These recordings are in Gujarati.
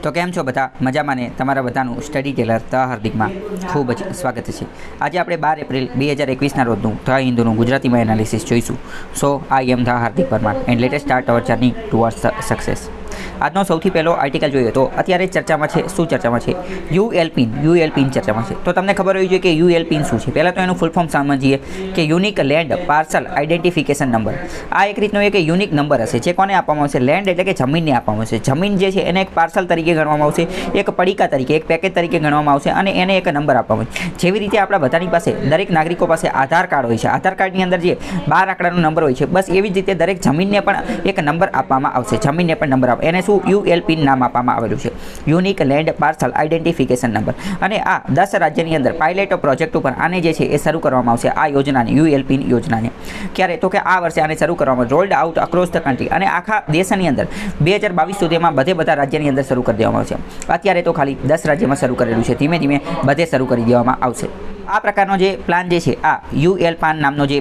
તો કેમ છો બધા મજામાં ને તમારા બધાનું સ્ટડી ટેલર ધ હાર્દિકમાં ખૂબ જ સ્વાગત છે. આજે આપણે 12 એપ્રિલ 2021ના રોજનું ધ હિન્દુનું ગુજરાતીમાં એનાલિસિસ જોઈશું. So I am the Hardik Parmar and latest start our journey towards the success. આજનો સૌથી પહેલો આર્ટિકલ જોઈએ તો અત્યારે ચર્ચામાં છે. શું ચર્ચામાં છે? યુએલપિન ચર્ચામાં છે. તો તમને ખબર હોવી જોઈએ કે યુએલપિન શું છે. પહેલાં તો એનું ફૂલ ફોર્મ સમજીએ કે unique land parcel identification number. આ એક રીતનો એક યુનિક નંબર હશે જે કોને આપવામાં આવશે? લેન્ડ એટલે કે જમીનને આપવામાં આવશે. જમીન જે છે એને એક પાર્સલ તરીકે ગણવામાં આવશે, એક પડીકા તરીકે, એક પેકેજ તરીકે ગણવામાં આવશે અને એને એક નંબર આપવામાં આવશે. જેવી રીતે આપણા બધાની પાસે, દરેક નાગરિકો પાસે આધાર કાર્ડ હોય છે. આધાર કાર્ડની અંદર જે 12 આંકડાનો નંબર હોય છે, બસ એવી જ રીતે દરેક જમીનને પણ એક નંબર આપવામાં આવશે. જમીનને પણ નંબર આપે એને શું યુએલપિન નામ આપવામાં આવેલું છે, unique land parcel identification number. અને આ 10 રાજ્યની અંદર પાયલેટ પ્રોજેક્ટ ઉપર આને જે છે એ શરૂ કરવામાં આવશે. આ યોજનાને, યુએલપિન યોજનાને ક્યારે તો કે આ વર્ષે આને શરૂ કરવામાં, rolled out across the country, અને આખા દેશની અંદર 2022 સુધીમાં બધા રાજ્યની અંદર શરૂ કરી દેવામાં આવશે. અત્યારે તો ખાલી 10 રાજ્યમાં શરૂ કરેલું છે. ધીમે ધીમે બધે શરૂ કરી દેવામાં આવશે. આ પ્રકારનો જે પ્લાન જે છે, આ યુએલપાન નામનો જે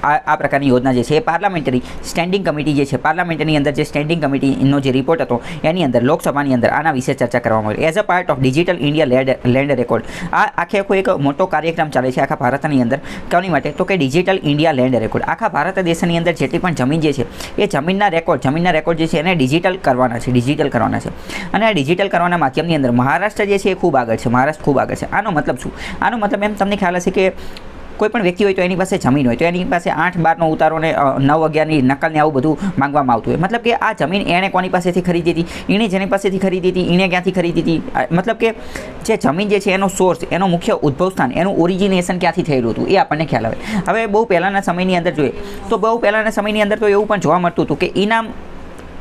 આ પ્રકારની યોજના જે છે એ પાર્લામેન્ટરી સ્ટેન્ડિંગ કમિટી જે છે, પાર્લામેન્ટની અંદર જે સ્ટેન્ડિંગ કમિટીનો જે રિપોર્ટ હતો એની અંદર, લોકસભાની અંદર આના વિશે ચર્ચા કરવામાં આવી. As a part of digital India land record, આ આખો એક મોટો કાર્યક્રમ ચાલે છે આખા ભારતની અંદર. કોની માટે? તો કે ડિજિટલ ઇન્ડિયા લેન્ડ રેકોર્ડ. આખા ભારત દેશની અંદર જેટલી પણ જમીન જે છે એ જમીનના રેકોર્ડ જે છે એને ડિજિટલ કરવાના છે. અને આ ડિજિટલ કરવાના માધ્યમની અંદર મહારાષ્ટ્ર જે છે એ ખૂબ આગળ છે. આનો મતલબ શું? આનો મતલબ એમ તમને ખ્યાલ હશે કે કોઈ પણ વ્યક્તિ હોય તો એની પાસે જમીન હોય તો એની પાસે 8-12નો ઉતારો ને 9-11ની નકલને આવું બધું માંગવામાં આવતું હોય. મતલબ કે આ જમીન એણે કોની પાસેથી ખરીદી હતી, એણે જેની પાસેથી ખરીદી હતી, એણે ક્યાંથી ખરીદી હતી. મતલબ કે જે જમીન જે છે એનો સોર્સ, એનો મુખ્ય ઉદ્ભવ સ્થાન, એનું ઓરિજિનેશન ક્યાંથી થયેલું હતું એ આપણને ખ્યાલ આવે. હવે બહુ પહેલાંના સમયની અંદર જોઈએ તો એવું પણ જોવા મળતું હતું કે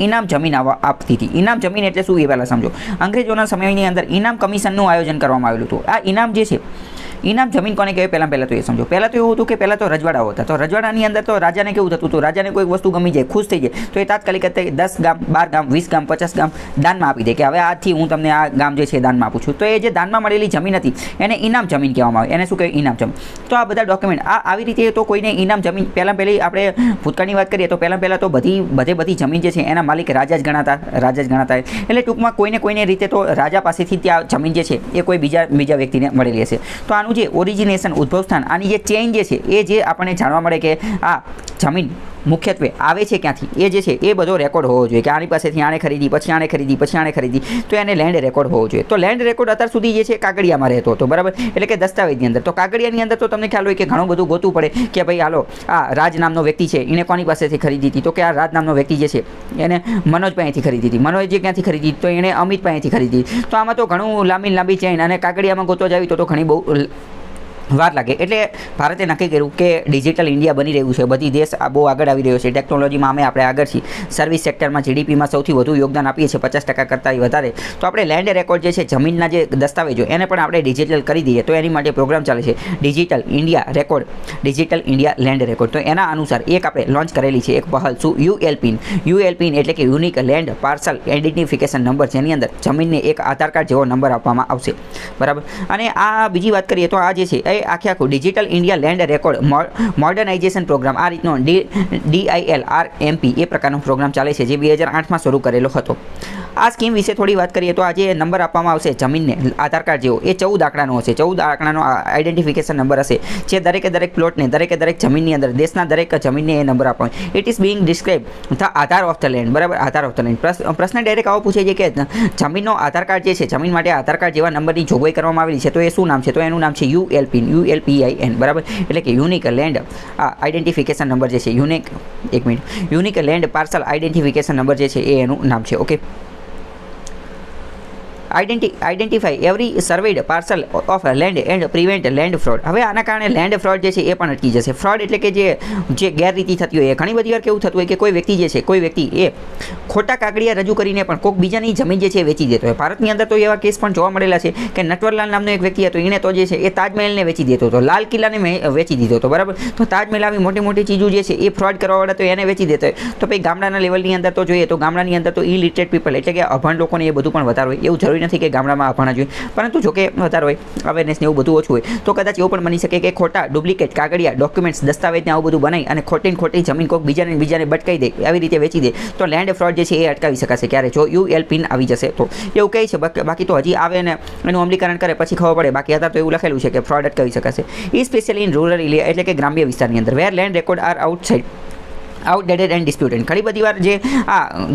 ઇનામ જમીન આપતી હતી. ઇનામ જમીન એટલે શું એ પહેલાં સમજો. અંગ્રેજોના સમયની અંદર ઇનામ કમિશનનું આયોજન કરવામાં આવેલું હતું. આ ઇનામ જે છે, ઇનામ જમીન કોને કહેવાય? પહેલાં તો એ સમજો. પહેલાં તો એવું હતું કે પહેલાં તો રજવાડાઓ હતા. તો રજવાડાની અંદર તો રાજાને કેવું થતું હતું? રાજાને કોઈ વસ્તુ ગમી જાય, ખુશ થઈ જાય તો એ તાત્કાલિક 10 ગામ, 12 ગામ, 20 ગામ, 50 ગામ દાનમાં આપી દે કે હવે આજથી હું તમને આ ગામ જે છે દાનમાં આપું છું. તો એ જે દાનમાં મળેલી જમીન હતી એને ઇનામ જમીન કહેવામાં આવે. એને શું કહેવાય? ઇનામ જમીન. તો આ બધા ડોક્યુમેન્ટ આવી રીતે તો કોઈને ઇનામ જમીન, પહેલી આપણે ભૂતકાળની વાત કરીએ તો પહેલાં તો બધી જમીન જે છે એના માલિક રાજા જ ગણાતા. એટલે ટૂંકમાં કોઈને રીતે તો રાજા પાસેથી ત્યાં જમીન જે છે એ કોઈ બીજા વ્યક્તિને મળેલી હશે. તો આનું જે ઓરિજિનેશન, ઉદ્ભવ સ્થાન, આની જે ચેઇન જે છે એ જે આપણને જાણવા મળે કે આ જમીન મુખ્યત્વે આવે છે ક્યાંથી, એ જે છે એ બધો રેકોર્ડ હોવો જોઈએ કે આની પાસેથી આણે ખરીદી, પછી આણે ખરીદી, તો એને લેન્ડ રેકોર્ડ હોવો જોઈએ. તો લેન્ડ રેકોર્ડ અત્યાર સુધી જે છે કાગળિયામાં રહેતો હતો, બરાબર, એટલે કે દસ્તાવેજની અંદર. તો કાગળિયાની અંદર તો તમને ખ્યાલ હોય કે ઘણું બધું ગોતવું પડે કે ભાઈ હાલો આ રાજ નામનો વ્યક્તિ છે એને કોની પાસેથી ખરીદી હતી? તો કે આ રાજ નામનો વ્યક્તિ જે છે એને મનોજ પાસેથી ખરીદી હતી. મનોજ જે ક્યાંથી ખરીદી તો એણે અમિત પાસેથી ખરીદી. તો આમાં તો ઘણું લાંબી ચેઇન, અને કાગળિયામાં ગોતવા જાવી તો ઘણી બહુ વાર લાગે. એટલે ભારતે નક્કી કર્યું કે ડિજિટલ ઇન્ડિયા બની રહ્યું છે, બધી દેશ બહુ આગળ આવી રહ્યો છે ટેકનોલોજીમાં. આપણે આગળ છીએ, સર્વિસ સેક્ટરમાં જીડીપીમાં સૌથી વધુ યોગદાન આપીએ છીએ, 50% કરતાં વધારે. તો આપણે લેન્ડ રેકોર્ડ જે છે, જમીનના જે દસ્તાવેજો, એને પણ આપણે ડિજિટલ કરી દઈએ. તો એની માટે પ્રોગ્રામ ચાલે છે ડિજિટલ ઇન્ડિયા લેન્ડ રેકોર્ડ. તો એના અનુસાર એક આપણે લોન્ચ કરેલી છે એક પહેલ. શું? યુએલપિન એટલે કે unique land parcel identification number, જેની અંદર જમીનને એક આધાર કાર્ડ જેવો નંબર આપવામાં આવશે, બરાબર. અને આ બીજી વાત કરીએ તો આ જે છે આખું digital India land record modernisation programme, આ રીતનો DILRMP એ પ્રકારનો પ્રોગ્રામ ચાલે છે જે 2008માં શરૂ કરેલો હતો. આ સ્કીમ વિશે થોડી વાત કરીએ તો આ જે નંબર આપવામાં આવશે જમીનને આધાર કાર્ડ જેવો, એ 14 આંકડાનો હશે. 14 આંકડાનો આઇડેન્ટિફિકેશન નંબર હશે જે દરેક પ્લોટને, દરેક જમીનની અંદર, દેશના દરેક જમીનને એ નંબર આપવાનો. It is being describe the Aadhaar of the land, બરાબર, આધાર ઓફ ધ લેન્ડ. પ્રશ્ન ડાયરેક્ટ આવો પૂછે છે કે જમીનનો આધાર કાર્ડ જે છે, જમીન માટે આધાર કાર્ડ જેવા નંબરની જોગવાઈ કરવામાં આવેલી છે, તો એ શું નામ છે? તો એનું નામ છે ULPIN, બરાબર, એટલે કે યુનિક લેન્ડ આઇડેન્ટિફિકેશન નંબર જે છે, unique land parcel identification number જે છે એ એનું નામ છે. Okay. Identify every surveyed parcel of land and prevent land fraud. હવે આના કારણે લેન્ડ ફ્રોડ જે છે એ પણ અટકી જશે. ફ્રોડ એટલે કે જે ગેરરીતિ થતી હોય. ઘણી બધી વાર કેવું થતું હોય કે કોઈ વ્યક્તિ એ ખોટા કાગળિયા રજૂ કરીને પણ કોઈક બીજાની જમીન જે છે એ વેચી દેતો હોય. ભારતની અંદર તો એવા કેસ પણ જોવા મળેલા છે કે નટવરલાલ નામનો એક વ્યક્તિ હતો, એને તો જે છે એ તાજમહેલને વેચી દેતો હતો, લાલ કિલ્લાને વેચી દીધો હતો, બરાબર. તો તાજમહેલ આવી મોટી ચીજો જે છે એ ફ્રોડ કરવાવાળા તો એને વેચી દેતો હોય. તો ભાઈ ગામડાના લેવલની અંદર તો જોઈએ તો ગામડાની અંદર તો ઇલિટરેટ પીપલ એટલે કે અભણ લોકોને એ બધું પણ વધારે હોય એવું જરૂરી જરૂરી નથી કે ગામડામાં ભણવા જોઈએ, પરંતુ જો કે વધારે હોય અવેરનેસ ને એવું બધું ઓછું હોય તો કદાચ એવું પણ બની શકે કે ખોટા ડુપ્લિકેટ કાગળિયા ડોક્યુમેન્ટ્સ દસ્તાવેજને આવું બધું બનાવી અને ખોટી જમીન કોઈક બીજાને બટકાઈ દે, આવી રીતે વેચી દે, તો લેન્ડ ફ્રોડ જે છે એ અટકાવી શકાશે ક્યારે જો UL પિન આવી જશે તો. એવું કહે છે, બાકી તો હજી આવે ને એનું અમલીકરણ કરે પછી ખબર પડે. બાકી અત્યારે તો એવું લખેલું છે કે ફ્રોડ અટકાવી શકાશે. સ્પેશિયલી ઇન રૂરલ એરિયા એટલે કે ગ્રામ્ય વિસ્તારની અંદર where land record are outdated and disputed. ઘણી બધી વાર જે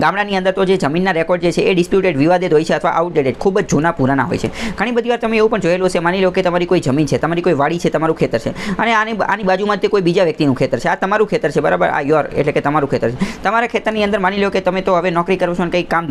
ગામડાની અંદર તો જે જમીનના રેકોર્ડ જે છે એ ડિસ્પ્યુટેડ વિવાદિત હોય છે અથવા આઉટડેટેડ ખૂબ જ જૂના પુરાના હોય છે. ઘણી બધી વાર તમે એવું પણ જોયેલું છે, માની લો કે તમારી કોઈ જમીન છે, તમારી કોઈ વાડી છે, તમારું ખેતર છે અને આની બાજુમાં તે કોઈ બીજા વ્યક્તિનું ખેતર છે. આ તમારું ખેતર છે, બરાબર, આ યોર એટલે કે તમારું ખેતર છે. તમારા ખેતરની અંદર માની લો કે તમે તો હવે નોકરી કરો છો અને કંઈ કામ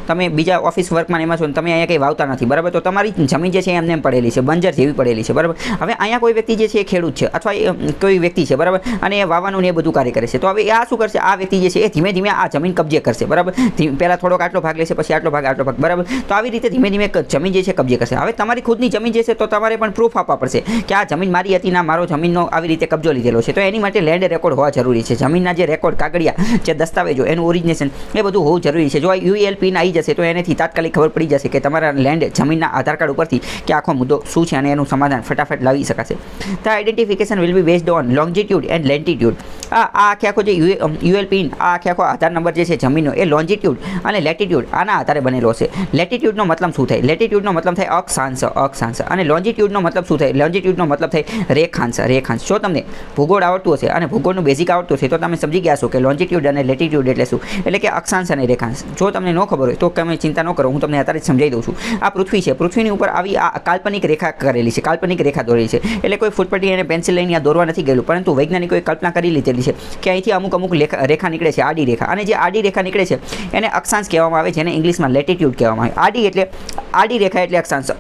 તમે બીજા ઓફિસ વર્કમાં એમાં છો ને તમે અહીંયા કંઈ વાવતા નથી, બરાબર, તો તમારી જમીન જે છે એમને એમ પડેલી છે, બંજર જેવી પડેલી છે, બરાબર. હવે અહીંયા કોઈ વ્યક્તિ જે છે એ ખેડૂત છે અથવા કોઈ વ્યક્તિ છે, બરાબર, અને એ વાવવાનું ને એ બધું કાર્ય કરે છે. તો હવે આ શું કરશે, આ વ્યક્તિ જે છે એ ધીમે ધીમે આ જમીન કબજે કરશે, બરાબર. પહેલા થોડોક આટલો ભાગ લેશે, પછી આટલો ભાગ, બરાબર. તો આવી રીતે ધીમે ધીમે જમીન જે છે કબજે કરશે. હવે તમારી ખુદની જમીન જે છે તો તમારે પણ પ્રૂફ આપવા પડશે કે આ જમીન મારી હતી ના મારો જમીનનો આવી રીતે કબજો લીધેલો છે. તો એની માટે લેન્ડ રેકોર્ડ હોવા જરૂરી છે. જમીનના જે રેકોર્ડ કાગળિયા જે દસ્તાવેજો એનું ઓરિજિનેશન એ બધું હોવું જરૂરી છે. જો આ UL પિન આવી જશે તો એનાથી તાત્કાલિક ખબર પડી જશે કે તમારા લેન્ડ જમીનના આધાર કાર્ડ ઉપરથી કે આખો મુદ્દો શું છે અને એનું સમાધાન ફટાફટ લાવી શકાશે. The identification will be based on longitude and latitude. આ આખો જે UL પિન આ આખો આધાર નંબર જે છે જમીનનો એ લોન્જિટ્યુડ અને લેટિટ્યુડ આના આધારે બનેલો છે. લેટિટ્યુડનો મતલબ શું થાય? લેટિટ્યુડનો મતલબ થાય અક્ષાંશ અને લોન્જિટ્યુડનો મતલબ શું થાય? લોન્જિટ્યુડનો મતલબ થાય રેખાંશ. જો તમને ભૂગોળ આવડતું હશે અને ભૂગોળનું બેઝિક આવડતું હશે તો તમે સમજી ગયા છો કે લોન્જિટ્યુડ અને લેટિટ્યુડ એટલે શું, એટલે કે અક્ષાંશ અને રેખાંશ. જો તમને ન ખબર હોય તો તમે ચિંતા ન કરો, હું તમને અત્યારે જ સમજાવી દઉં છું. આ પૃથ્વી છે, પૃથ્વીની ઉપર આવી આ કાલ્પનિક રેખા કરેલી છે, કાલ્પનિક રેખા દોરેલી છે. એટલે કોઈ ફૂટપટ્ટી અને પેન્સિલ લઈને દોરવા નથી ગયેલું, પરંતુ વૈજ્ઞાનિકોએ કલ્પના કરી લીધેલી છે કે અહીંથી અમુક રેખા નીકળે છે, આડી રેખા, અને જે આડી રેખા નીકળે છે એને અક્ષાંશ કહેવામાં આવે, જેને ઇંગ્લિશમાં લેટિટ્યુડ કહેવામાં આવે. આડી રેખા એટલે અક્ષાંશ,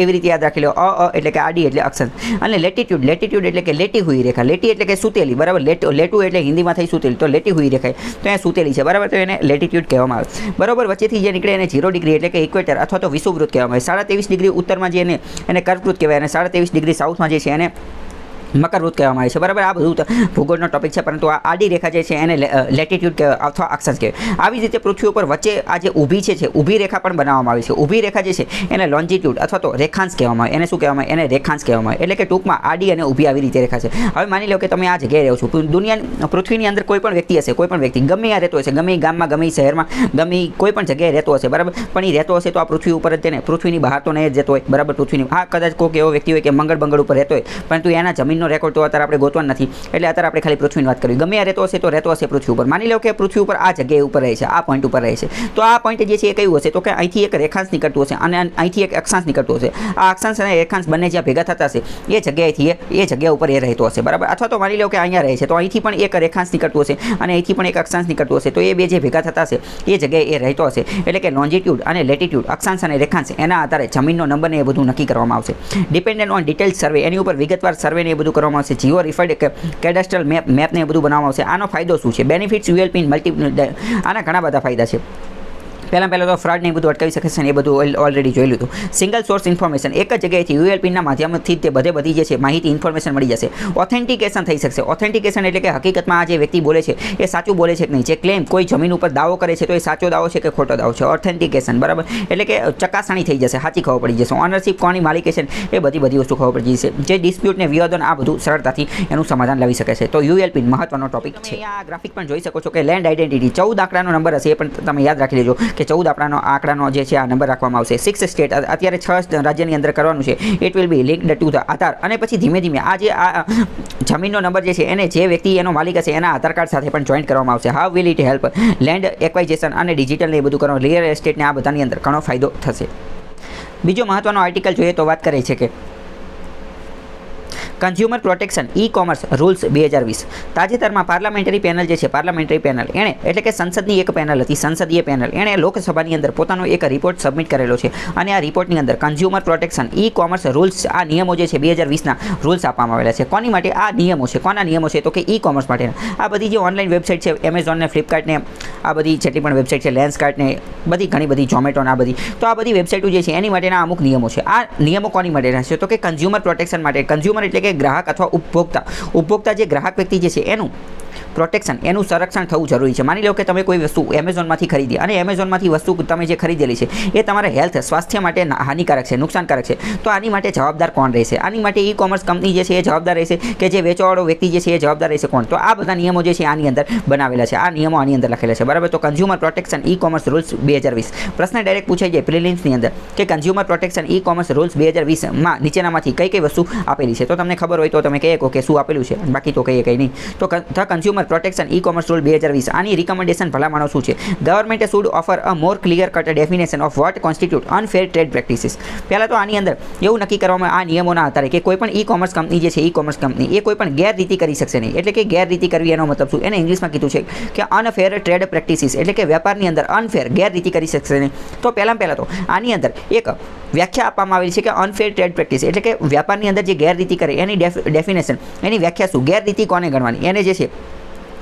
એવી રીતે યાદ રાખી લો, એટલે કે આડી એટલે અક્ષાંશ, અને લેટિટ્યુડ એટલે કે લેટી હુઈ રેખા. લેટી એટલે કે સૂતેલી, બરાબર. લેટું એટલે હિન્દીમાં થઈ સૂતેલી, તો લેટી હુઈ રેખા તો અહીંયા સૂતેલી છે, બરાબર, તો એને લેટિટ્યુડ કહેવામાં આવે. બરાબર, વચ્ચેથી જે નીકળે એને 0 ડિગ્રી એટલે કે ઇક્વેટર અથવા તો વિષુવવૃત્ત કહેવામાં આવે. 23.5 ડિગ્રી ઉત્તરમાં જે એને કર્કવૃત્ત કહેવાય, અને 23.5 ડિગ્રી સાઉથમાં જે છે એને મકરવૃત્ત કહેવામાં આવે છે, બરાબર. આ બધું ભૂગોળનો ટોપિક છે, પરંતુ આ આડી રેખા જે છે એને લેટિટ્યુડ અથવા અક્ષાંશ કહેવાય. આવી રીતે પૃથ્વી ઉપર વચ્ચે આ જે ઊભી છે ઊભી રેખા પણ બનાવવામાં આવી છે. ઊભી રેખા જે છે એને લોન્જિટ્યુડ અથવા તો રેખાંશ કહેવામાં આવે. એને શું કહેવામાં આવે? એને રેખાંશ કહેવામાં આવે. એટલે કે ટૂંકમાં આડી અને ઊભી આવી રીતે રેખા છે. હવે માની લો કે તમે આ જગ્યાએ રહો છો, પૃથ્વીની અંદર કોઈ પણ વ્યક્તિ હશે, કોઈ પણ વ્યક્તિ ગમે ત્યાં રહેતો હશે, ગમે ગામમાં, ગમે શહેરમાં, ગમે કોઈ પણ જગ્યાએ રહેતો હશે, બરાબર, પણ એ રહેતો હશે તો આ પૃથ્વી ઉપર જ તેને, પૃથ્વીની બહાર તો નહીં જ જતો હોય, બરાબર. પૃથ્વીની આ કદાચ કોઈક એવો વ્યક્તિ હોય કે મંગળ ઉપર રહેતો હોય, પરંતુ એના જમીનનો રેકોર્ડ તો અત્યારે આપણે ગોતવાનું નથી, એટલે અત્યારે આપણે ખાલી પૃથ્વીની વાત કરવી. ગમે રહેતો હશે તો રહેતો હશે પૃથ્વી ઉપર. માની લો કે પૃથ્વી ઉપર આ જગ્યાએ ઉપર રહે છે, આ પોઈન્ટ ઉપર રહે છે, તો આ પોઈન્ટ જે છે એ કયું હશે? તો કે અહીંથી એક રેખાંશ નીકળતું હશે અને અહીંથી એક અક્ષાંશ નીકળતું હશે. આ અક્ષાંશ અને રેખાંશ બંને જ્યાં ભેગા થતા હશે એ જગ્યાએથી એ જગ્યા ઉપર એ રહેતો હશે, બરાબર. અથવા તો માની લો કે અહીંયા રહે છે, તો અહીંથી પણ એક રેખાંશ નીકળતું હશે અને અહીંથી પણ એક અક્ષાંશ નીકળતું હશે, તો એ બે જે ભેગા થતા હશે એ જગ્યાએ એ રહેતો હશે. એટલે કે લોન્જિટ્યુડ અને લેટિટ્યુડ, અક્ષાંશ અને રેખાંશ, એના આધારે જમીનનો નંબર ને એ બધું નક્કી કરવામાં આવશે. ડિપેન્ડન્ટ ઓન ડિટેલ સર્વે, એની ઉપર વિગતવાર સર્વે ને એ બધું કરવામાં આવશે. જીઓ રિફાઇન્ડ કેડસ્ટ્રલ મેપ ને એ બધું બનાવવામાં આવશે. આનો ફાયદો શું છે? બેનિફિટ્સ UL પિન આના ઘણા બધા ફાયદા છે. પહેલાં તો ફ્રોડ ને બધું અટકાવી શકે છે ને એ બધું ઓલરેડી જોઈ લીધું. સિંગલ સોર્સ ઇન્ફોર્મેશન, એક જ જગ્યાએથી UL પિનના માધ્યમથી તે બધી જે છે માહિતી ઇન્ફોર્મેશન મળી જશે. ઓથેન્ટિકેશન થઈ શકશે. ઓથેન્ટિકેશન એટલે કે હકીકતમાં આ જે વ્યક્તિ બોલે છે એ સાચું બોલે છે કે નહીં. જે ક્લેમ કોઈ જમીન ઉપર દાવો કરે છે તો એ સાચો દાવો છે કે ખોટો દાવો છે. ઓથેન્ટિકેશન, બરાબર, એટલે કે ચકાસણી થઈ જશે, સાચી ખબર પડી જશે. ઓનરશિપ, કોની માલિકી છે, એ બધી વસ્તુ ખબર પડી જશે. જે ડિસ્પ્યુટ ને વિવાદો આ બધું સરળતાથી એનું સમાધાન લાવી શકે છે. તો UL પિન મહત્વનો ટોપિક છે. આ ગ્રાફિક પણ જોઈ શકો છો કે લેન્ડ આઇડેન્ટિટી 14 આંકડાનો નંબર હશે, એ પણ તમે યાદ રાખી લેજો કે 14 આંકડાનો જે છે આ નંબર રાખવામાં આવશે. 6 સ્ટેટ, અત્યારે 6 રાજ્યની અંદર કરવાનું છે. It will be linked to the Aadhaar, અને પછી ધીમે ધીમે આ જે આ જમીનનો નંબર જે છે એને જે વ્યક્તિ એનો માલિક હશે એના આધાર કાર્ડ સાથે પણ જોઈન્ટ કરવામાં આવશે. How will it help land acquisition અને ડિજિટલ ને એ બધું કરવાનું, રિયલ એસ્ટેટને આ બધાની અંદર ઘણો ફાયદો થશે. બીજો મહત્વનો આર્ટિકલ જોઈએ તો વાત કરે છે કે કન્ઝ્યુમર પ્રોટેક્શન ઈ-કોમર્સ રૂલ્સ 2020. તાજેતરમાં પાર્લામેન્ટરી પેનલ જે છે, પાર્લામેન્ટરી પેનલ એણે, એટલે કે સંસદની એક પેનલ હતી, સંસદીય પેનલ, એણે લોકસભાની અંદર પોતાનો એક રિપોર્ટ સબમિટ કરેલો છે. અને આ રિપોર્ટની અંદર કન્ઝ્યુમર પ્રોટેક્શન ઈ-કોમર્સ રૂલ્સ, આ નિયમો જે છે 2020ના રૂલ્સ આપવામાં આવેલા છે. કોની માટે આ નિયમો છે? કોના નિયમો છે? તો કે ઈ-કોમર્સ માટેના. આ બધી જે ઓનલાઈન વેબસાઇટ છે, એમેઝોન ને, ફ્લિપકાર્ટ ને, આ બધી જેટલી પણ વેબસાઇટ છે, લેન્સકાર્ટ ને બધી ઘણી બધી, ઝોમેટો ને આ બધી, તો આ બધી વેબસાઇટો જે છે એની માટેના અમુક નિયમો છે. આ નિયમો કોની માટેના છે? તો કે કન્ઝ્યુમર પ્રોટેક્શન માટે. કન્ઝ્યુમર એટલે કે ગ્રાહક અથવા ઉપભોક્તા જે ગ્રાહક વ્યક્તિ જે છે એનું પ્રોટેક્શન એનું સંરક્ષણ થવું જરૂરી છે. માની લો કે તમે કોઈ વસ્તુ એમેઝોનમાંથી ખરીદી અને એમેઝોનમાંથી વસ્તુ તમે જે ખરીદેલી છે એ તમારા હેલ્થ સ્વાસ્થ્ય માટે હાનિકારક છે, નુકસાનકારક છે, તો આની માટે જવાબદાર કોણ રહેશે? આની માટે ઈ કોમર્સ કંપની જે છે એ જવાબદાર રહેશે કે જે વેચવાવાળો વ્યક્તિ જે છે એ જવાબદાર રહેશે કોણ? તો આ બધા નિયમો જે છે આની અંદર બનાવેલા છે, આ નિયમો આની અંદર લખેલા છે, બરાબર. તો consumer protection e commerce rules 2020 પ્રશ્ન ડાયરેક્ટ પૂછાઈ જાય પ્રિલિમ્સની અંદર કે consumer protection e commerce rules 2020 માં નીચેનામાંથી કઈ વસ્તુ આપેલી છે? તો તમને ખબર હોય તો તમે કહી શકો કે શું આપેલું છે, બાકી તો કહીએ કંઈ નહીં. તો the consumer protection e commerce rule 2020 આની રિકમેન્ડેશન ભલામણો શું છે? Government should offer a more clear cut definition of what constitute unfair trade practices. પહેલાં તો આની અંદર એવું નક્કી કરવામાં આ નિયમોના આધારે કે કોઈ પણ ઈ કોમર્સ કંપની જે છે ઈ કોમર્સ કંપની એ કોઈ પણ ગેરરીતિ કરી શકશે નહીં. એટલે કે ગેરરીતિ કરવી એનો મતલબ શું? એને ઇંગ્લિશમાં કીધું છે કે અનફેર ટ્રેડ પ્રેક્ટિસીસ, એટલે કે વેપારની અંદર અનફેર ગેરરીતિ કરી શકશે નહીં. તો પહેલાં તો આની અંદર એક વ્યાખ્યા આપવામાં આવેલી છે કે અનફેર ટ્રેડ પ્રેક્ટિસ એટલે કે વ્યાપારની અંદર જે ગેરરીતિ કરે એની ડેફિનેશન, એની વ્યાખ્યા શું? ગેરરીતિ કોને ગણવાની એને જે છે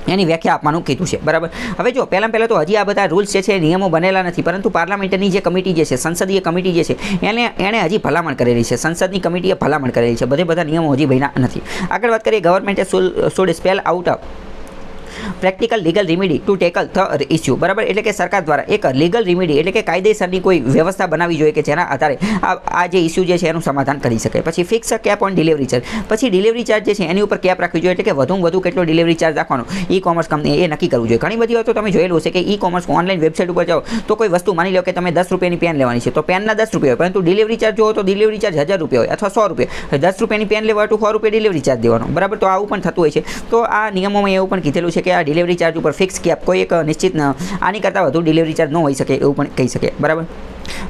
એની વ્યાખ્યા આપવાનું કીધું છે, બરાબર. હવે જો પહેલાં તો હજી આ બધા રૂલ્સ જે છે નિયમો બનેલા નથી, પરંતુ પાર્લામેન્ટની જે કમિટી જે છે, સંસદીય કમિટી જે છે એણે હજી ભલામણ કરેલી છે, સંસદની કમિટીએ ભલામણ કરેલી છે, બધા નિયમો હજી બન્યા નથી. આગળ વાત કરીએ, ગવર્મેન્ટે should spell out practical legal remedy to tackle the issue, બરાબર. એટલે કે સરકાર દ્વારા એક લીગલ રિમેડી એટલે કે કાયદેસરની કોઈ વ્યવસ્થા બનાવવી જોઈએ કે જેના આધારે આ જે ઇસ્યુ જે છે એનું સમાધાન કરી શકે. પછી fix cap on delivery charge, પછી ડિલિવરી ચાર્જ જે છે એની ઉપર કેપ રાખવી જોઈએ, એટલે કે વધુમાં વધુ કેટલો ડિલિવરી ચાર્જ રાખવાનો ઈ કોમર્સ કંપની એ નક્કી કરવું જોઈએ. ઘણી બધી તો તમે જોયેલું હશે કે ઈ કોમર્સ ઓનલાઈન વેબસાઇટ ઉપર જાઓ તો કોઈ વસ્તુ માની લો કે તમે 10 રૂપિયાની પેન લેવાની છે તો પેનના 10 રૂપિયા હોય, પરંતુ ડિલિવરી ચાર્જ જોવો તો ડિલિવરી ચાર્જ 1000 રૂપિયા હોય અથવા 100 રૂપિયા. 10 રૂપિયાની પેન લેવા તો 100 રૂપિયા ડિલિવરી ચાર્જ દેવાનો, બરાબર. તો આવું પણ થતું હોય છે. તો આ નિયમોમાં એવું પણ કીધેલું છે કે આ ડિલિવરી ચાર્જ ઉપર ફિક્સ કેપ કોઈ એક નિશ્ચિત આની કરતાં વધુ ડિલિવરી ચાર્જ ન હોઈ શકે એવું પણ કહી શકે, બરાબર.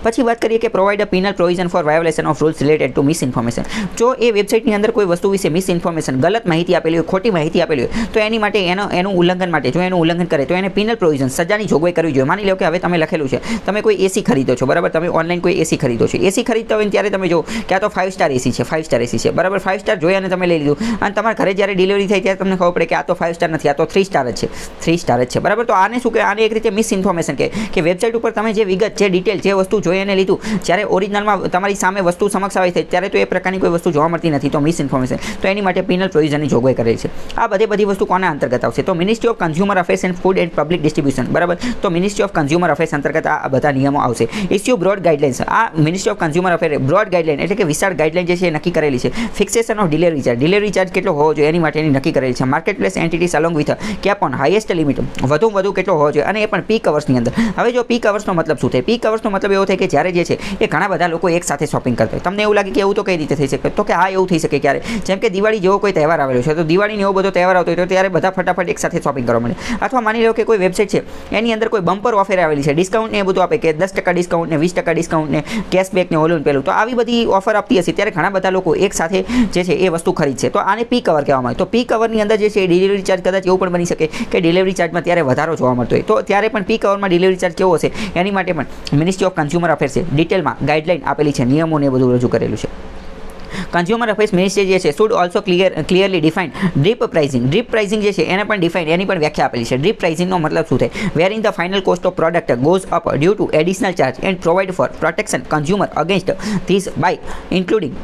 પછી વાત કરીએ કે provide a penal provision four violation of rules related to miss information. જો એ વેબસાઇટની અંદર કોઈ વસ્તુ વિશે મિસ ઇન્ફોર્મેશન, ગલત માહિતી આપેલી હોય, ખોટી માહિતી આપેલી હોય, તો એની માટે એનું ઉલ્લંઘન માટે જો એનું ઉલ્લંઘન કરે તો એને પિનલ પ્રોવિઝન, સજાની જોગવાઈ કરવી જોઈએ. માની લો કે હવે તમે લખેલું છે તમે કોઈ એસી ખરીદો છો, બરાબર. તમે ઓનલાઈન કોઈ એસી ખરીદો છો, એસી ખરીદતા હોય ત્યારે તમે જો કે આ તો 5 સ્ટાર એસી છે, 5 સ્ટાર એસી છે, બરાબર. 5 સ્ટાર જોઈ અને તમે લઈ લીધું અને તમારા ઘરે જ્યારે ડિલિવરી થઈ ત્યારે તમને ખબર પડે કે આ તો 5 સ્ટાર નથી, આ તો 3 સ્ટાર જ છે, 3 સ્ટાર જ છે, બરાબર. તો આને શું કે આને એક રીતે મિસ ઇન્ફોર્મેશન કે વેબસાઇટ ઉપર તમે જે વિગત, જે ડિટેલ, જે વસ્તુ જોઈ અને લીધું, જ્યારે ઓરિજિનલમાં તમારી સામે વસ્તુ સમક્ષ આવી ત્યારે તો એ પ્રકારની કોઈ વસ્તુ જોવા મળતી નથી, તો મિસ ઇન્ફોર્મેશન. તો એની માટે પિનલ પ્રોવિઝનની જોગવાઈ કરેલી છે. આ બધી વસ્તુ કોના અંતર્ગત આવશે? તો ministry of consumer affairs and food and public distribution, બરાબર. તો મિનિસ્ટ્રી ઓફ કન્ઝ્યુમર અફેર્સ અંતર્ગત આ બધા નિયમો આવશે. ઇસ્યુ બ્રોડ ગાઈડલાઇન્સ, આ ministry of consumer affair broad guideline એટલે કે વિશાળ ગાઈડલાઇન જે છે એ નક્કી કરેલી છે. Fixation of delivery charge, delivery charge કેટલો હોવો જોઈએ એની માટેની નક્કી કરેલી છે. Marketplace entities along with cap on highest limit, વધુ કેટલો હોવો જોઈએ અને એ પણ પીક અવર્સની અંદર. હવે જો પીક અવર્સનો મતલબ શું થાય? પીક અવર્સનો મતલબ એવો થાય કે જ્યારે જે છે એ ઘણા બધા લોકો એક સાથે શોપિંગ કરતા હોય. તમને એવું લાગે કે એવું તો કઈ રીતે થઈ શકે? તો કે હા, એવું થઈ શકે ક્યારે, જેમ કે દિવાળી જેવો કોઈ તહેવાર આવેલો છે તો દિવાળીનો એવો બધો તહેવાર આવતો હોય તો ત્યારે બધા ફટાફટ એક સાથે શોપિંગ કરવા મળે. અથવા માની લો કે કોઈ વેબસાઇટ છે એની અંદર કોઈ બમ્પર ઓફર આવેલી છે, ડિસ્કાઉન્ટ ને એ બધું આપે કે 10% ડિસ્કાઉન્ટ ને 20% ડિસ્કાઉન્ટ ને કેશબેક ને ઓલું પેલું, તો આવી બધી ઓફર આપતી હશે ત્યારે ઘણા બધા લોકો એક સાથે જે છે એ વસ્તુ ખરીદશે. તો આને પીક અવર કહેવામાં આવે. તો પીક અવરની અંદર જે છે ડિલિવરી ચાર્જ કદાચ એવું પણ બની શકે કે ડિલિવરી ચાર્જમાં ત્યારે વધારો જોવા મળતો હોય, તો ત્યારે પણ પીક અવરમાં ડિલિવરી ચાર્જ કેવો હશે એની માટે પણ મિનિસ્ટ્રી ઓફ કન્ઝ્યુમર અફેર્સે ડિટેલમાં ગાઈડલાઇન આપેલી છે, નિયમોને એ બધું રજૂ કરેલું છે. કન્ઝ્યુમર અફેર્સ મિનિસ્ટ્રી જે છે should also clearly define drip pricing. Drip pricing જે છે એને પણ ડિફાઇન, એની પણ વ્યાખ્યા આપેલી છે. ડ્રીપ પ્રાઇસિંગનો મતલબ શું થાય? Where in the final cost of product goes up due to additional charge and provide for protection consumer against this by including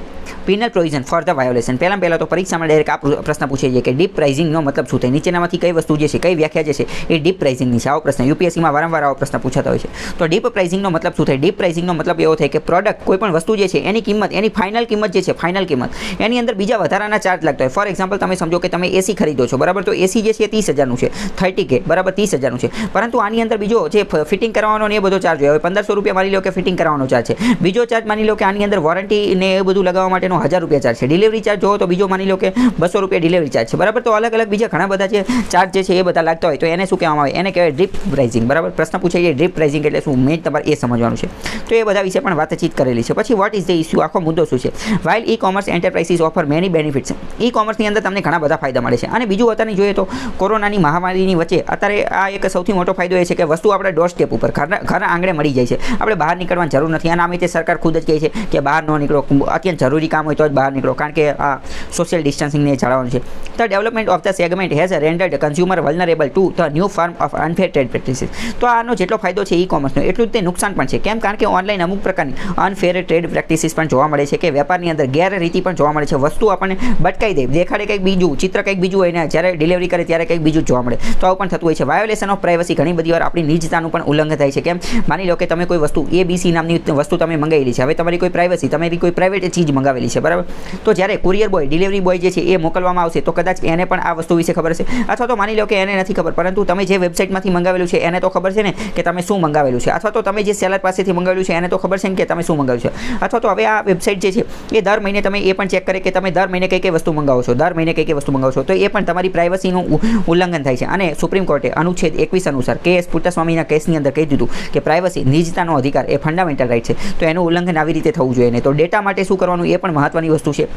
penal provision for the violation. પહેલાં તો પરીક્ષામાં ડાયરેક્ટ આ પ્રશ્ન પૂછે છે કે ડીપ પ્રાઇસિંગનો મતલબ શું થાય? નીચેનામાંથી કઈ વસ્તુ જે છે, કઈ વ્યાખ્યા જે છે એ ડીપ પ્રાઇસિંગની છે? આવો પ્રશ્ન યુપીએસસીમાં વારંવાર આવો પ્રશ્ન પૂછાતા હોય છે. તો ડીપ પ્રાઇસિંગનો મતલબ શું થાય? ડીપ પ્રાઇસિંગનો મતલબ એવો થાય કે પ્રોડક્ટ કોઈ પણ વસ્તુ જે છે એની કિંમત, એની ફાઇનલ કિંમત જે છે, ફાઇનલ કિંમત એની અંદર બીજા વધારાના ચાર્જ લાગતા હોય. ફોર એક્ઝામ્પલ તમે સમજો કે તમે એસી ખરીદો છો, બરાબર. તો એસી જે છે 30,000નું છે, 30K, બરાબર, 30,000નું છે, પરંતુ આની અંદર બીજો જે ફિટિંગ કરવાનો ને એ બધો ચાર્જ હોય, 1500 રૂપિયા માની લો કે ફિટિંગ કરવાનો ચાર્જ છે. બીજો ચાર્જ માની લો કે આની અંદર વોરંટી ને એ બધું લગાવવા માટેનો 1000 રૂપિયા ચાર્જ છે. ડિલિવરી ચાર્જ જોવો તો બીજો માની લો કે 200 રૂપિયા ડિલિવરી ચાર્જ છે, બરાબર. તો અલગ બીજા ઘણા બધા જે ચાર્જ જે છે એ બધા લાગતા હોય તો એને શું કહેવામાં આવે? એને કહેવાય ડ્રીપ પ્રાઇસિંગ, બરાબર. પ્રશ્ન પૂછાય છે ડ્રીપ પ્રાઇસિંગ એટલે શું, મેં તમારે એ સમજવાનું છે. તો એ બધા વિશે પણ વાતચીત કરેલી છે. પછી વોટ ઇઝ ધ ઇસ્યુ, આખો મુદ્દો શું છે? While e commerce enterprises offer many benefits. ઈ કોમર્સની અંદર તમને ઘણા બધા ફાયદા મળે છે. અને બીજું અત્યારે જોઈએ તો કોરોનાની મહામારીની વચ્ચે અત્યારે આ એક સૌથી મોટો ફાયદો એ છે કે વસ્તુ આપણે ડોર સ્ટેપ ઉપર ઘર આંગણે મળી જાય છે. આપણે બહાર નીકળવાની જરૂર નથી. અને આમે તે સરકાર ખુદ જ કહે છે કે બહાર ન નીકળો, અત્યંત જરૂરી જરૂરી કામ હોય તો જ બહાર નીકળો, કારણ કે આ સોશિયલ ડિસ્ટન્સિંગને જાળવવાનું છે. The development of the segment has રેન્ડર્ડ consumer vulnerable to the new form of unfair trade practices. તો આનો જેટલો ફાયદો છે ઈ કોમર્સનો એટલું જ તે નુકસાન પણ છે. કેમ? કારણ કે ઓનલાઈન અમુક પ્રકારની અનફેર ટ્રેડ પ્રેક્ટિસીસ પણ જોવા મળે છે કે વેપારની અંદર ગેરરીતિ પણ જોવા મળે છે. વસ્તુ આપણને બટકાઈ દે, દેખાડે કંઈક બીજું, ચિત્ર કંઈક બીજું હોય ને જ્યારે ડિલિવરી કરે ત્યારે કંઈક બીજું જોવા મળે. તો આવું પણ થતું હોય છે. વાયોલેશન ઓફ પ્રાઇવસી, ઘણી બધી વાર આપણી નિજતાનું પણ ઉલ્લંઘન થાય છે. કેમ? માની લો કે તમે કોઈ વસ્તુ ABC નામની વસ્તુ તમે મંગાવેલી છે. હવે તમારી કોઈ પ્રાઇવસી, તમારી કોઈ પ્રાઇવેટ ચીજ મંગાવેલી છે, બરાબર? તો જ્યારે કુરિયર બોય, ડિલિવરી બોય જે છે એ મોકલવામાં આવશે તો કદાચ એને પણ આ વસ્તુ વિશે ખબર છે, અથવા તો માની લો કે એને નથી ખબર, પરંતુ તમે જે વેબસાઇટમાંથી મંગાવેલું છે એને તો ખબર છે ને કે તમે શું મંગાવેલું છે, અથવા તો તમે જે સેલર પાસેથી મંગાવેલું છે એને તો ખબર છે ને કે તમે શું મંગાવ્યું છે. અથવા તો હવે આ વેબસાઇટ જે છે એ દર મહિને તમે એ પણ ચેક કરે કે તમે દર મહિને કઈ કઈ વસ્તુ મંગાવો છો, દર મહિને કઈ કઈ વસ્તુ મંગાવો છો, તો એ પણ તમારી પ્રાઇવસીનું ઉલ્લંઘન થાય છે. અને સુપ્રીમ કોર્ટે અનુચ્છેદ 21 અનુસાર KS પુટ્ટાસ્વામીના કેસની અંદર કહી દીધું કે પ્રાઇવસી, નિજતાનો અધિકાર એ ફંડામેન્ટલ રાઇટ છે. તો એનું ઉલ્લંઘન આવી રીતે થવું જોઈએ નહીં. તો ડેટા માટે શું કરવાનું એ પણ મહત્વની વસ્તુ છે.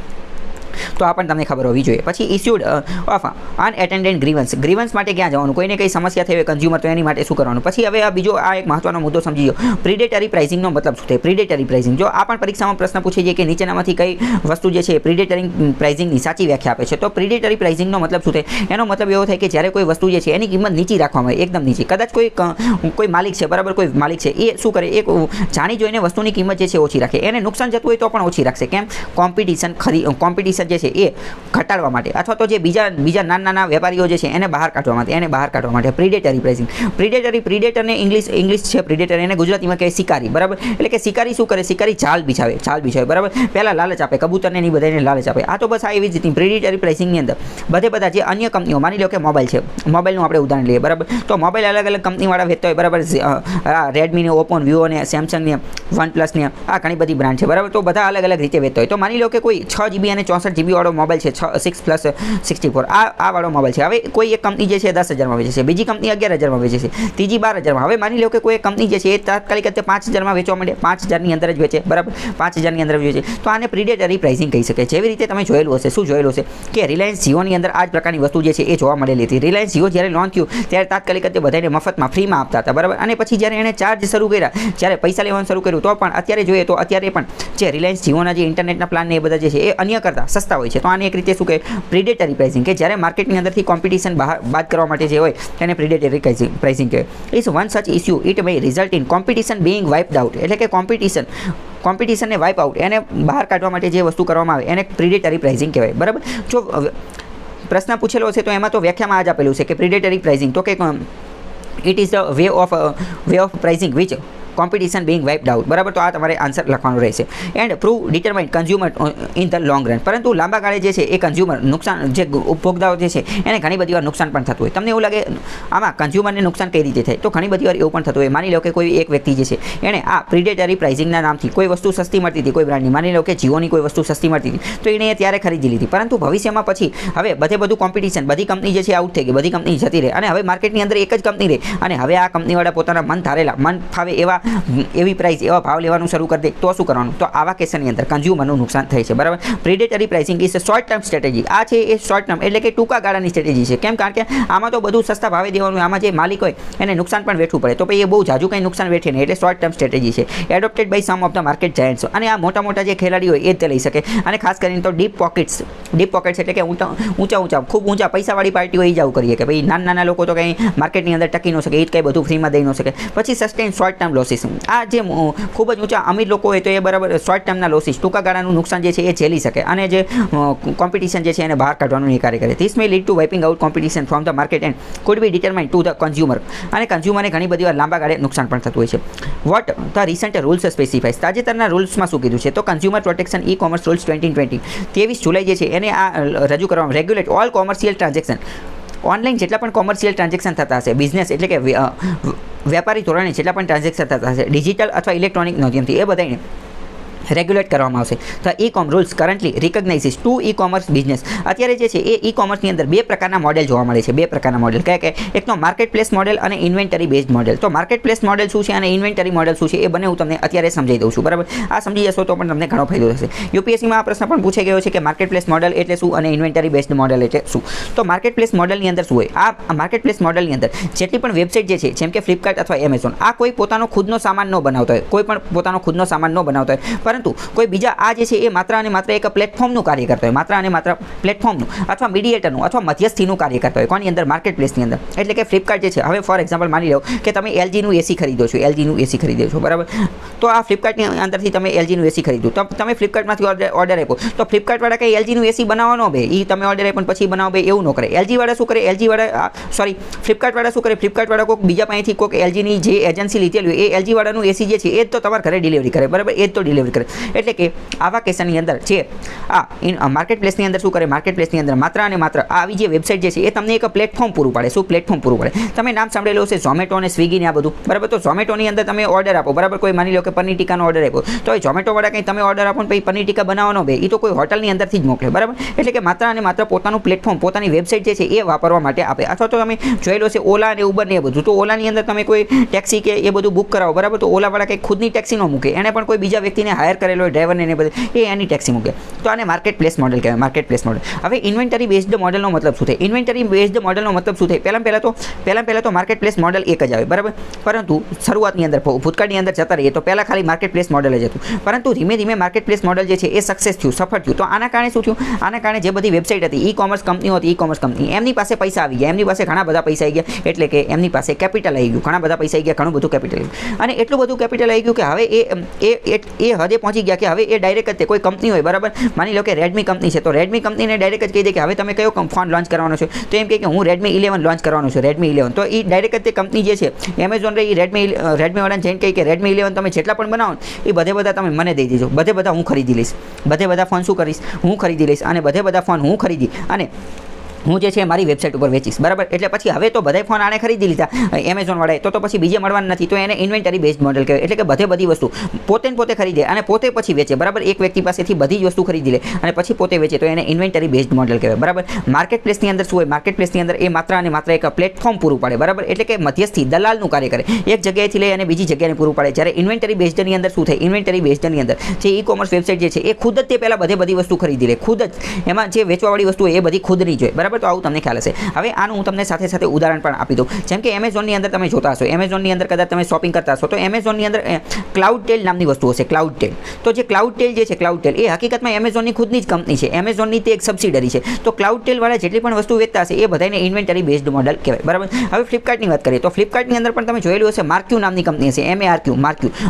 તો આ પણ તમને ખબર હોવી જોઈએ. પછી ઇસ્યુડ ઓફ અનએટેન્ડેડ ગ્રીવન્સ માટે ક્યાં જવાનું, કોઈને કઈ સમસ્યા થઈ હોય કન્ઝ્યુમર, તો એની માટે શું કરવાનું. પછી હવે આ બીજો આ એક મહત્વનો મુદ્દો સમજી લો, પ્રિડેટરી પ્રાઇસિંગનો મતલબ શું થાય? પ્રિડેટરી પ્રાઇસિંગ, જો આ પણ પરીક્ષામાં પ્રશ્ન પૂછે છે કે નીચેનામાંથી કઈ વસ્તુ જે છે પ્રિડેટરી પ્રાઇસિંગની સાચી વ્યાખ્યા આપે છે. તો પ્રિડેટરી પ્રાઇસિંગનો મતલબ શું થાય? એનો મતલબ એવો થાય કે જ્યારે કોઈ વસ્તુ જે છે એની કિંમત નીચી રાખવામાં આવે, એકદમ નીચી. કદાચ કોઈ માલિક છે, બરાબર, કોઈ માલિક છે, એ શું કરે, એક જાણી જોઈને વસ્તુની કિંમત જે છે ઓછી રાખે. એને નુકસાન જતું હોય તો પણ ઓછી રાખશે. કેમ? કોમ્પિટિશન જે છે એ ઘટાડવા માટે, અથવા તો જે બીજા નાના વેપારીઓ જે છે એને બહાર કાઢવા માટે પ્રિડેટરી પ્રાઇસિંગ. પ્રિડેટરને ઇંગ્લિશ છે પ્રિડેટર, એને ગુજરાતીમાં કહે શિકારી, બરાબર? એટલે કે શિકારી શું કરે? શિકારી જાળ બિછાવે, બરાબર? પહેલા લાલચ આપે, કબૂતરને નહીં બધાને લાલચ આપે. આ તો બસ આ એવી જ રીતે પ્રિડેટરી પ્રાઇસિંગની અંદર બધા જે અન્ય કંપનીઓ, માની લો કે મોબાઈલ છે, મોબાઈલનું આપણે ઉદાહરણ લઈએ, બરાબર? તો મોબાઈલ અલગ અલગ કંપનીવાળા વેચતા હોય, બરાબર? રેડમીને, ઓપ્પો, વિવો ને, સેમસંગને, વનપ્લસને, આ ઘણી બધી બ્રાન્ડ છે, બરાબર? તો બધા અલગ અલગ રીતે વેચતા હોય. તો માની લો કે કોઈ 6GB અને 64GB વાળો મોબાઈલ છે, 6+64 આ વાળો મોબાઈલ છે. હવે કોઈ એક કંપની જે છે 10,000માં વેચે છે, બીજી કંપની 11,000માં વેચે છે, ત્રીજી 12,000માં. હવે માની લો કે કોઈ એક કંપની જે છે એ તાત્કાલિક 5,000માં વેચવા માંડે, 5,000ની અંદર જ વેચે, બરાબર? 5,000ની અંદર વેચે, તો આને પ્રિડેટરી પ્રાઇસિંગ કહી શકાય. જેવી રીતે તમે જોયેલું હશે, શું જોયેલું હશે કે રિલાયન્સ જીઓની અંદર આ જ પ્રકારની વસ્તુ જે છે એ જોવા મળેલી હતી. રિલાયન્સ જીઓ જ્યારે લોન્ચ થયું ત્યારે તાત્કાલિક બધાને મફતમાં, ફ્રીમાં આપતા હતા, બરાબર? અને પછી જ્યારે એણે ચાર્જ શરૂ કર્યા, જ્યારે પૈસા લેવાનું શરૂ કર્યું, તો પણ અત્યારે જોઈએ તો અત્યારે પણ જે રિલાયન્સ જીઓના જે ઇન્ટરનેટના પ્લાન ને એ બધા જે છે એ અન્ય કરતાં સસ્તા હોય છે. તો આને એક રીતે શું કહે? પ્રિડેટરી પ્રાઇસિંગ, કે જ્યારે માર્કેટની અંદરથી કોમ્પિટિશન બાદ કરવા માટે જે હોય તેને પ્રિડેટરી પ્રાઇસિંગ કહેવાય. Is one such issue it may result in competition being wiped out. એટલે કે કોમ્પિટિશનને વાઇપ આઉટ, એને બહાર કાઢવા માટે જે વસ્તુ કરવામાં આવે એને પ્રિડેટરી પ્રાઇસિંગ કહેવાય, બરાબર? જો પ્રશ્ન પૂછેલો હશે તો એમાં તો વ્યાખ્યામાં આ જ આપેલું છે કે પ્રિડેટરી પ્રાઇસિંગ, તો કે it is the way of pricing which competition being wiped out, બરાબર? તો આ તમારે આન્સર લખવાનું રહેશે. And prove determine consumer in the long run. પરંતુ લાંબા ગાળે જે છે એ કન્ઝ્યુમર નુકસાન, જે ઉપભોક્તાઓ જે છે એને ઘણી બધી વાર નુકસાન પણ થતું હોય. તમને એવું લાગે આમાં કન્ઝ્યુમરને નુકસાન કઈ રીતે થાય? તો ઘણી બધી વાર એવું પણ થતું હોય. માની લો કે કોઈ એક વ્યક્તિ જે છે એણે આ પ્રિડેટરી પ્રાઇસિંગના નામથી કોઈ વસ્તુ સસ્તી મળતી હતી, કોઈ બ્રાન્ડની, માની લો કે જીઓની કોઈ વસ્તુ સસ્તી મળતી હતી, તો એણે ત્યારે ખરીદી લીધી. પરંતુ ભવિષ્યમાં પછી હવે બધું કોમ્પિટિશન, બધી કંપની જે છે આઉટ થઈ ગઈ, બધી કંપની જતી રહે, અને હવે માર્કેટની અંદર એક જ કંપની રહે, અને હવે આ કંપનીવાળા પોતાના મન ફાવે એવી પ્રાઇસ, એવા ભાવ લેવાનું શરૂ કરી દે, તો શું કરવાનું? તો આવા કેસની અંદર કન્ઝ્યુમરનું નુકસાન થાય છે, બરાબર? Predatory pricing is short term strategy. આ છે એ શોર્ટ ટર્મ એટલે કે ટૂંકા ગાળાની સ્ટ્રેટેજી છે. કેમ? કારણ કે આમાં તો બધું સસ્તા ભાવે દેવાનું, આમાં જે માલિક હોય એને નુકસાન પણ વેઠવું પડે, તો પછી એ બહુ જાજુ કંઈ નુકસાન વેઠે નહીં, એટલે શોર્ટ ટર્મ સ્ટ્રેટેજી છે. Adopted by some of the market giants, અને આ મોટા જે ખેલાડીઓ હોય એ જ તે લઈ શકે. અને ખાસ કરીને તો ડીપ પોકેટ્સ એટલે કે ઊંચા ખૂબ ઊંચા પૈસાવાળી પાર્ટીઓ એ જ આવું કરીએ કે ભાઈ નાના લોકો તો કંઈ માર્કેટની અંદર ટકી ન શકે, એ જ કંઈ બધું ફ્રીમાં દઈ ન શકે. પછી સસ્ટેન શોર્ટ ટર્મ લોસીસ, આ જે ખૂબ જ ઊંચા અમીર લોકો હોય તો એ બરાબર શોર્ટ ટર્મના લોસીસ, ટૂંકા ગાળાનું નુકસાન જે છે એ ઝેલી શકે, અને જે કોમ્પિટિશન જે છે એને બહાર કાઢવાનું એ કાર્ય કરે. This may lead to wiping out competition from the market and could be determined to the consumer. અને કન્ઝ્યુમરને ઘણી બધી વાર લાંબા ગાળે નુકસાન પણ થતું હોય છે. What the recent rules specifies. તાજેતરના રૂલ્સમાં શું કીધું છે? તો consumer protection e commerce rules 2020 23 જુલાઈ જે છે એને આ રજૂ કરવામાં, regulate all commercial transaction. Online જેટલા પણ કોમર્શિયલ ટ્રાન્ઝેક્શન થતા હશે, બિઝનેસ એટલે કે વેપારી ધોરણે જેટલા પણ ટ્રાન્ઝેક્શન થતા હશે, ડિજિટલ અથવા ઇલેક્ટ્રોનિક માધ્યમથી, એ બધાને રેગ્યુલેટ કરવામાં આવશે. The e com rules currently recognises two e commerce business. અત્યારે જે છે એ ઈ કોમર્સની અંદર બે પ્રકારના મોડેલ જોવા મળે છે. બે પ્રકારના મોડેલ કયા કે? એકનો માર્કેટ પ્લેસ મોડેલ અને ઇન્વેન્ટરી બેઝડ મોડેલ. તો માર્કેટ પ્લેસ મોડેલ શું છે અને ઇન્વેન્ટરી મોડેલ શું છે એ બંને હું તમને અત્યારે સમજાવી દઉં છું, બરાબર? આ સમજી જશો તો પણ તમને ઘણો ફાયદો થશે. યુપીએસસીમાં આ પ્રશ્ન પણ પૂછાઈ ગયો છે કે માર્કેટ પ્લેસ મોડેલ એટલે શું અને ઇન્વેન્ટરી બેઝડ મોડેલ એટલે શું. તો માર્કેટ પ્લેસ મોડેલની અંદર શું હોય? આ માર્કેટ પ્લેસ મોડેલની અંદર જેટલી પણ વેબસાઇટ જે છે, જેમ કે ફ્લિપકાર્ટ અથવા એમેઝોન, આ કોઈ પોતાનો ખુદનો સામાન ન બનાવતો હોય, કોઈ પણ પોતાનો ખુદનો સામાન ન બનાવતો હોય, પરંતુ કોઈ બીજા આ જે છે એ માત્ર અને માત્ર એક પ્લેટફોર્મનું કાર્ય કરતા હોય, માત્ર અને માત્ર પ્લેટફોર્મનું અથવા મીડિયેટરનું અથવા મધ્યસ્થીનું કાર્ય કરતા હોય. કોની અંદર? માર્કેટ પ્લેસની અંદર. એટલે કે ફ્લિપકાર્ટ જે છે, હવે ફોર એક્ઝામ્પલ માની લો કે તમે એલજીનું એસી ખરીદો છો, એલજીનું એસી ખરીદો છો, બરાબર. તો આ ફ્લિપકાર્ટની અંદરથી તમે એલજીનું એસી ખરીદો, તો તમે ફ્લિપકાર્ટમાંથી ઓર્ડર આપ્યો, તો ફ્લિપકાર્ટવાળા કંઈ એલજીનું એસી બનાવવા ન બે, એ તમે ઓર્ડર આપ્યો પછી બનાવો બે એવું ન કરે. એલજીવાળા શું કરે? ફ્લિપકાર્ટવાળા શું કરે? ફ્લિપકાર્ટવાળા કોઈક બીજા પાસેથી કોઈક એલજીની જે એજન્સી લીધેલી હોય એ એલજીવાળાનું એસી જે છે એ જ તો તમારા ઘરે ડિલિવરી કરે, બરાબર. એ જ તો ડિલિવરી કરે. એટલે કે આવા કેસની અંદર છે આ માર્કેટ પ્લેસની અંદર શું કરે? માર્કેટ પ્લેસની અંદર માત્ર અને માત્ર આવી જે વેબસાઇટ જે છે એ તમને એક પ્લેટફોર્મ પૂરું પાડે. શું પ્લેટફોર્મ પૂરું પાડે? તમે નામ સાંભળેલું હશે ઝોમેટો અને સ્વિગી ને આ બધું, બરાબર. તો ઝોમેટોની અંદર તમે ઓર્ડર આપો, બરાબર. કોઈ માની લો કે પનીર ટીકાનો ઓર્ડર આપ્યો, તો એ ઝોમેટોવાળા કંઈ તમે ઓર્ડર આપો ને પછી પનીર ટીકા બનાવવાનો બે, એ તો કોઈ હોટલની અંદરથી જ મોકલે, બરાબર. એટલે કે માત્ર અને માત્ર પોતાનું પ્લેટફોર્મ, પોતાની વેબસાઇટ જે છે એ વાપરવા માટે આપે. અથવા તો તમે જોયેલો છે ઓલા અને ઉબર ને એ બધું, તો ઓલાની અંદર તમે કોઈ ટેક્સી કે એ બધું બુક કરાવો, બરાબર. તો ઓલાવાળા કંઈ ખુદની ટેક્સી ન મૂકે, એને પણ કોઈ બીજા વ્યક્તિને હાયર કરેલો હોય, ડ્રાઈવરને એ બધે, એ એની ટેક્સી મૂકે. તો આને માર્કેટ પ્લેસ મોડલ કહેવાય, માર્કેટ પ્લેસ મોડલ. હવે ઇન્વેન્ટરી બેઝડ મોડલનો મતલબ શું થાય? ઇન્વેન્ટરી બેઝડ મોડલનો મતલબ શું થાય? પહેલાં તો માર્કેટ પ્લેસ મોડલ એક જ આવે, બરાબર. પરંતુ શરૂઆતની અંદર ભૂતકાળની અંદર જતા રહીએ તો પહેલાં ખાલી માર્કેટ પ્લેસ મોડલ જ હતું. પરંતુ ધીમે ધીમે માર્કેટ પ્લેસ મોડલ જે છે એ સક્સેસ થયું, સફળ થયું. તો આના કારણે શું થયું? આના કારણે જે બધી વેબસાઇટ હતી, ઈ કોમર્સ કંપનીઓ હતી, ઈ કોમર્સ કંપની, એમની પાસે પૈસા આવી ગયા, એમની પાસે ઘણા બધા પૈસા આવી ગયા. એટલે કે એમની પાસે કેપિટલ આવી ગયું, ઘણા બધા પૈસા આવી ગયા, ઘણું બધું કેપિટલ આવી ગયું. અને એટલું બધું કેપિટલ આવી ગયું કે હવે એ હદે પહોંચી ગયા કે હવે એ ડાયરેક્ટ જ કોઈ કંપની હોય, બરાબર. માની લો કે રેડમી કંપની છે, તો રેડમી કંપનીને ડાયરેક્ટ જ કહી દે કે હવે તમે કયો ફોન લોન્ચ કરવાનો છો, તો એમ કહે કે હું રેડમી 11 લોન્ચ કરવાનો છું, રેડમી 11. તો એ ડાયરેક્ટ તે કંપની જે છે એમેઝોન રહી, રેડમીવાળાને જઈને કહી કે રેડમી 11 તમે જેટલા પણ બનાવો એ બધા તમે મને દઈ દેજો, બધા હું ખરીદી લઈશ, બધા ફોન શું કરીશ? હું ખરીદી લઈશ, અને બધા ફોન હું ખરીદી અને હું જે છે મારી વેબસાઇટ ઉપર વેચીશ, બરાબર. એટલે પછી હવે તો બધા ફોન આને ખરીદી લીધા એમેઝોનવાળાએ, તો પછી બીજે મળવાના નથી, તો એને ઇન્વેન્ટરી બેઝડ મોડલ કહેવાય. એટલે કે બધી વસ્તુ પોતે ખરીદે અને પોતે પછી વેચે, બરાબર. એક વ્યક્તિ પાસેથી બધી જ વસ્તુ ખરીદી લે અને પછી પોતે વેચે, તો એને ઇન્વેન્ટરી બેઝડ મોડલ કહેવાય, બરાબર. માર્કેટ પ્લેસની અંદર શું હોય? માર્કેટ પ્લેસની અંદર એ માત્ર અને માત્ર એક પ્લેટફોર્મ પૂરું પાડે, બરાબર. એટલે કે મધ્યસ્થી દલાલનું કાર્ય કરે, એક જગ્યાએથી લઈ અને બીજી જગ્યાએ પૂરું પાડે. જ્યારે ઇન્વેન્ટરી બેઝડની અંદર શું થાય? ઇન્વેન્ટરી બેઝડની અંદર જે ઈ કોમર્સ વેબસાઇટ જે છે એ ખુદ જ તે પહેલાં બધી વસ્તુ ખરીદી લે, ખુદ જ એમાં જે વેચવાવાળી વસ્તુ એ બધી ખુદની જોઈએ, બરાબર. તો આવું તમને ખ્યાલ હશે. હવે આનું હું તમને સાથે ઉદાહરણ પણ આપી દઉં. જેમ કે એમેઝોનની અંદર તમે જોતા હશો, એમેઝોનની અંદર કદાચ તમે શોપિંગ કરતા હશો, તો એમેઝોનની અંદર ક્લાઉડટેલ નામની વસ્તુ હશે, ક્લાઉડટેલ. તો જે ક્લાઉડટેલ જે છે, ક્લાઉડટેલ એ હકીકતમાં એમેઝોનની ખુદની જ કંપની છે, એમેઝોનની તે એક સબસિડરી છે. તો ક્લાઉડટેલવાળા જેટલી પણ વસ્તુ વેચતા હશે એ બધાને ઇન્વેન્ટરી બેઝડ મોડલ કહેવાય, બરાબર. હવે ફ્લિપકાર્ટની વાત કરીએ તો ફ્લિપકાર્ટની અંદર પણ તમે જોયેલું હશે, માર્ક્યુ નામની કંપની હશે,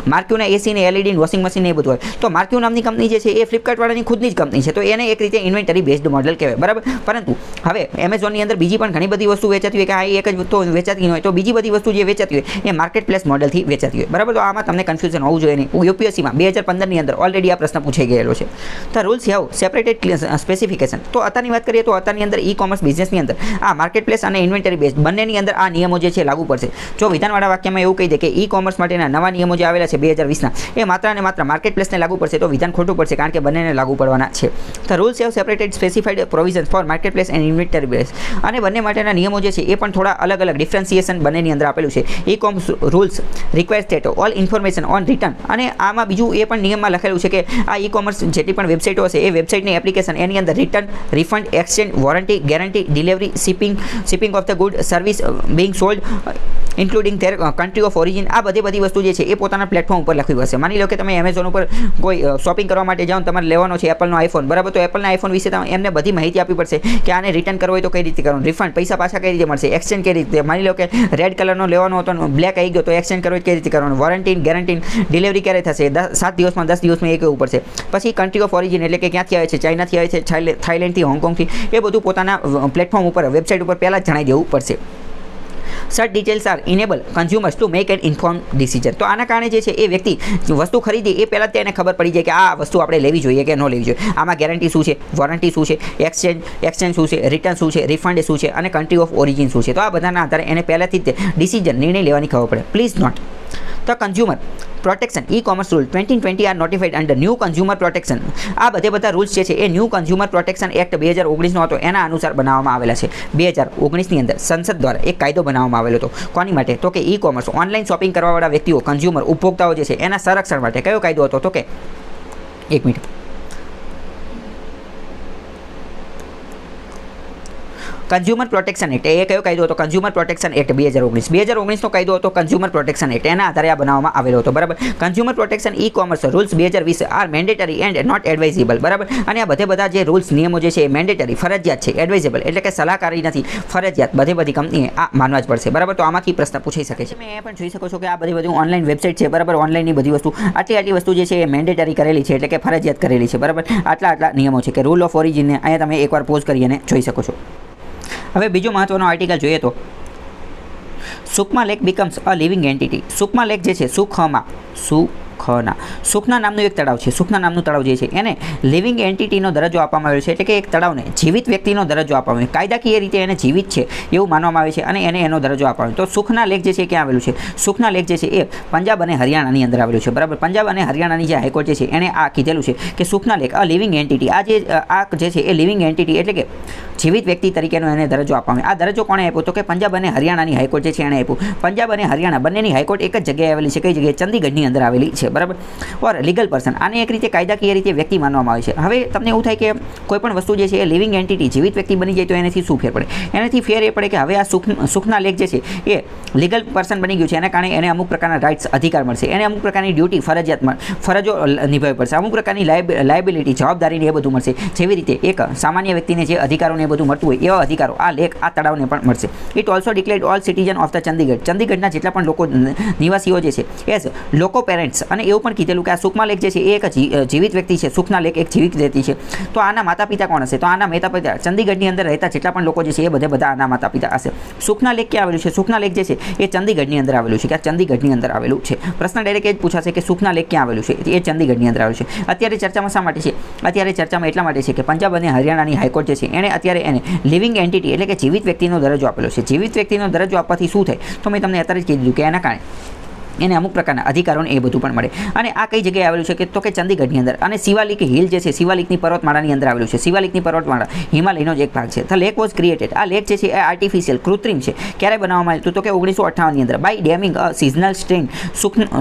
માર્ક્યુના એસી ને એલઈડી ને વોશિંગ મશીન ને એ બધું હોય. તો માર્ક્યુ નામની કંપની જે છે એ ફ્લિપકાર્ટવાળાની ખુદની જ કંપની છે, તો એને એક રીતે ઇન્વેન્ટરી બેઝડ મોડલ કહેવાય, બરાબર. પરંતુ હવે એમેઝોનની અંદર બીજી પણ ઘણી બધી વસ્તુ વેચાતી હોય કે આ એક જ તો વેચાતી હોય, તો બીજી બધી વસ્તુ જે વેચાતી હોય એ માર્કેટ પ્લેસ મોડલથી વેચાતી હોય, બરાબર. તો આમાં તમને કન્ફ્યુઝન હોવું જોઈએ નહીં. યુપીએસસીમાં 2015ની અંદર ઓલરેડી આ પ્રશ્ન પૂછાઈ ગયેલો છે. The rules have separated specification. તો અત્યારની વાત કરીએ તો અત્યારની અંદર ઈ કોમર્સ બિઝનેસની અંદર આ માર્કેટ પ્લેસ અને ઇન્વેન્ટરી બેઝ બંનેની અંદર આ નિયમો જે છે લાગુ પડશે. જો વિધાનવાળા વાક્યમાં એવું કહી દે કે ઈ કોમર્સ માટેના નવા નિયમો જે આવેલા છે 2020ના એ માત્ર અને માત્ર માર્કેટ પ્લેસને લાગુ પડશે, તો વિધાન ખોટું પડશે, કારણ કે બંનેને લાગુ પડવાના છે. The rules have separated specified provisions for marketplace and inventory base. અને બંને માટેના નિયમો જે છે એ પણ થોડા અલગ ડિફરન્સિએશન બંનેની અંદર આપેલું છે. E commerce rules requires that all information on return. અને આમાં બીજું એ પણ નિયમમાં લખેલું છે કે આ ઈ કોમર્સ જેટલી પણ વેબસાઇટો હશે એ વેબસાઇટની એપ્લિકેશન એની અંદર return, refund, exchange, warranty, guarantee, delivery, shipping of the good, service Bing sold including there country of origin, આ બધી વસ્તુ જે છે એ પોતાના પ્લેટફોર્મ ઉપર લખવી હશે. માની લો કે તમે એમેઝોન ઉપર કોઈ શોપિંગ કરવા માટે જાઓ, તમારે લેવાનો છે એપલનો આઈફોન, બરાબર. તો એપલના આઈફોન વિશે એમને બધી માહિતી આપવી પડશે કે આને રિટર્ન કરવો હોય તો કઈ રીતે કરવાનું, રિફંડ પૈસા પાછા કઈ રીતે મળશે, એક્સચેન્જ કઈ રીતે. માની લો કે રેડ કલરનો લેવાનો હતો, બ્લેક આવી ગયો, તો એક્સચેન્જ કરવો કઈ રીતે કરવાનું, વોરંટી, ગેરંટી, ડિલિવરી ક્યારે થશે, 7 દિવસમાં 10 દિવસમાં એ કહેવું પડશે. પછી કન્ટ્રી ઓફ ઓરિજિન એટલે કે ક્યાંથી આવે છે, ચાઇનાથી આવે છે, થાઈલેન્ડથી, હોંગકોંગથી, એ બધું પોતાના પ્લેટફોર્મ ઉપર વેબસાઇટ ઉપર પહેલાં જ જણાવી દેવું પડશે. Such details are enable consumers to make an inform decision. તો આના કારણે જે છે એ વ્યક્તિ વસ્તુ ખરીદે એ પહેલાં તેને ખબર પડી જાય કે આ વસ્તુ આપણે લેવી જોઈએ કે ન લેવી જોઈએ, આમાં ગેરંટી શું છે, વોરંટી શું છે, એક્સચેન્જ શું છે, રિટર્ન શું છે, રિફંડ શું છે, અને કન્ટ્રી ઓફ ઓરિજિન શું છે. તો આ બધાના આધારે એને પહેલાંથી જ ડિસિઝન, નિર્ણય લેવાની ખબર પડે. Please note the consumer protection e-commerce rule 2020 are notified under new consumer protection. આ બધા રૂલ્સ જે છે એ ન્યૂ કન્ઝ્યુમર પ્રોટેક્શન એક્ટ 2019નો હતો, એના અનુસાર બનાવવામાં આવેલા છે. 2019ની અંદર સંસદ દ્વારા એક કાયદો બનાવવામાં આવેલો હતો. કોની માટે? તો કે ઈ કોમર્સ ઓનલાઈન શોપિંગ કરવાવાળા વ્યક્તિઓ, કન્ઝ્યુમર, ઉપભોક્તાઓ જે છે એના સંરક્ષણ માટે. કયો કાયદો હતો? તો કે એક મિનિટ કન્ઝ્યુમર પ્રોટેક્શન એક્ટ એ કયો કાયદો હતો? Consumer protection act 2019. 2019નો કાયદો હતો કન્ઝ્યુમર પ્રોટેક્શન એક્ટ. એના આધારે આ બનાવવામાં આવેલો હતો. બરાબર. Consumer protection e commerce rules 2020 are mandatory and not advisable. બરાબર. અને આ બધા જે રૂલ્સ નિયમો જે છે એ મેન્ડેટરી ફરજિયાત છે, એડવાઇઝેબલ એટલે કે સલાહકારી નથી, ફરજિયાત બધી કંપનીએ આ માનવા જ પડશે. બરાબર. તો આમાંથી પ્રશ્ન પૂછાઈ શકે છે. તમે એ પણ જોઈ શકો છો કે આ બધી ઓનલાઈન વેબસાઇટ છે. બરાબર. ઓનલાઈનની બધી વસ્તુ આટલી વસ્તુ જે છે એ મેન્ડેટરી કરેલી છે એટલે કે ફરજિયાત કરેલી છે. બરાબર. આટલા નિયમો છે કે રૂલ ઓફ ઓરિજિનને અહીંયા તમે એકવાર પોઝ કરી અને જોઈ શકો છો. હવે બીજો મહત્વનો આર્ટિકલ જોઈએ તો સુખમા લેક બીકમ્સ અ લિવિંગ એન્ટિટી. સુખમા લેક જે છે સુખના નામનું એક તળાવ છે. સુખના નામનું તળાવ જે છે એને લિવિંગ એન્ટિટીનો દરજ્જો આપવામાં આવ્યો છે એટલે કે એક તળાવને જીવિત વ્યક્તિનો દરજ્જો આપવામાં આવ્યો. કાયદાકીય રીતે એને જીવિત છે એવું માનવામાં આવે છે અને એને એનો દરજ્જો આપવામાં આવ્યો. તો સુખના લેક જે છે ક્યાં આવેલું છે? સુખના લેક જે છે એ પંજાબ અને હરિયાણાની અંદર આવેલું છે. બરાબર. પંજાબ અને હરિયાણાની જે હાઈકોર્ટ જે છે એને આ કીધેલું છે કે સુખના લેક અ લિવિંગ એન્ટિટી. આ જે છે એ લિવિંગ એન્ટિટી એટલે કે જીવિત વ્યક્તિ તરીકેનો એને દરજ્જો આપવામાં આવ્યો. આ દરજ્જો કોણે આપ્યો? તો કે પંજાબ અને હરિયાણાની હાઈકોર્ટ જે છે એણે આપ્યું. પંજાબ અને હરિયાણા બંનેની હાઈકોર્ટ એક જ જગ્યાએ આવેલી છે. કઈ જગ્યાએ? ચંદીગઢની અંદર આવેલી છે. બરાબર. ઓર લીગલ પર્સન, આને એક રીતે કાયદાકીય રીતે વ્યક્તિ માનવામાં આવે છે. હવે તમને એવું થાય કે કોઈ પણ વસ્તુ જે છે એ લિવિંગ એન્ટિટી જીવિત વ્યક્તિ બની જાય તો એનાથી શું ફેર પડે? એનાથી ફેર એ પડે કે હવે આ સુખના લેક જે છે એ લીગલ પર્સન બની ગયું છે. એના કારણે એને અમુક પ્રકારના રાઇટ્સ, અધિકાર મળશે. એને અમુક પ્રકારની ડ્યુટી, ફરજો નિભાવવી પડશે. અમુક પ્રકારની લાયબિલિટી, જવાબદારીને એ બધું મળશે. જેવી રીતે એક સામાન્ય વ્યક્તિને જે અધિકારોને એ બધું મળતું હોય એવા અધિકારો આ લેક, આ તળાવને પણ મળશે. It also declared all citizen of the Chandigarh. ચંદીગઢના જેટલા પણ લોકો નિવાસીઓ જે છે એઝ લોકો પેરેન્ટ્સ. અને એવું પણ કીધેલું કે આ સુખમા લેક જે છે એ એક જીવિત વ્યક્તિ છે. સુખના લેક એક જીવિત વ્યક્તિ છે. તો આના માતા પિતા કોણ હશે? તો આના માતા પિતા ચંદીગઢની અંદર રહેતા જેટલા પણ લોકો જે છે એ બધા આના માતા પિતા હશે. સુખના લેક ક્યાં આવેલું છે? સુખના લેક જે છે એ ચંદીગઢની અંદર આવેલું છે. કે આ ચંદીગઢની અંદર આવેલું છે. પ્રશ્ન ડાયરેક્ટ એ જ પૂછાશે કે સુખના લેક ક્યાં આવેલું છે? એ ચંદીગઢની અંદર આવેલું છે. અત્યારે ચર્ચામાં શા માટે છે? અત્યારે ચર્ચામાં એટલા માટે છે કે પંજાબ અને હરિયાણાની હાઈકોર્ટ જે છે એણે અત્યારે એને લિવિંગ એન્ટિટી એટલે કે જીવિત વ્યક્તિનો દરજ્જો આપેલો છે. જીવિત વ્યક્તિનો દરજ્જો આપવાથી શું થાય? તો મેં તમને અત્યારે જ કહી દીધું કે એના કારણે એને અમુક પ્રકારના અધિકારોને એ બધું પણ મળે. અને આ કઈ જગ્યાએ આવેલું છે કે તો કે ચંદીગઢની અંદર. અને શિવાલિક હિલ જે છે શિવાલિકની પર્વતમાળાની અંદર આવેલું છે. શિવાલિકની પર્વતમાળા હિમાલયનો જ એક ભાગ છે. The lake was created. આ લેક જે છે એ આર્ટિફિશિયલ, કૃત્રિમ છે. ક્યારે બનાવવામાં આવ્યું? તો કે 1958ની અંદર by damming a seasonal stream.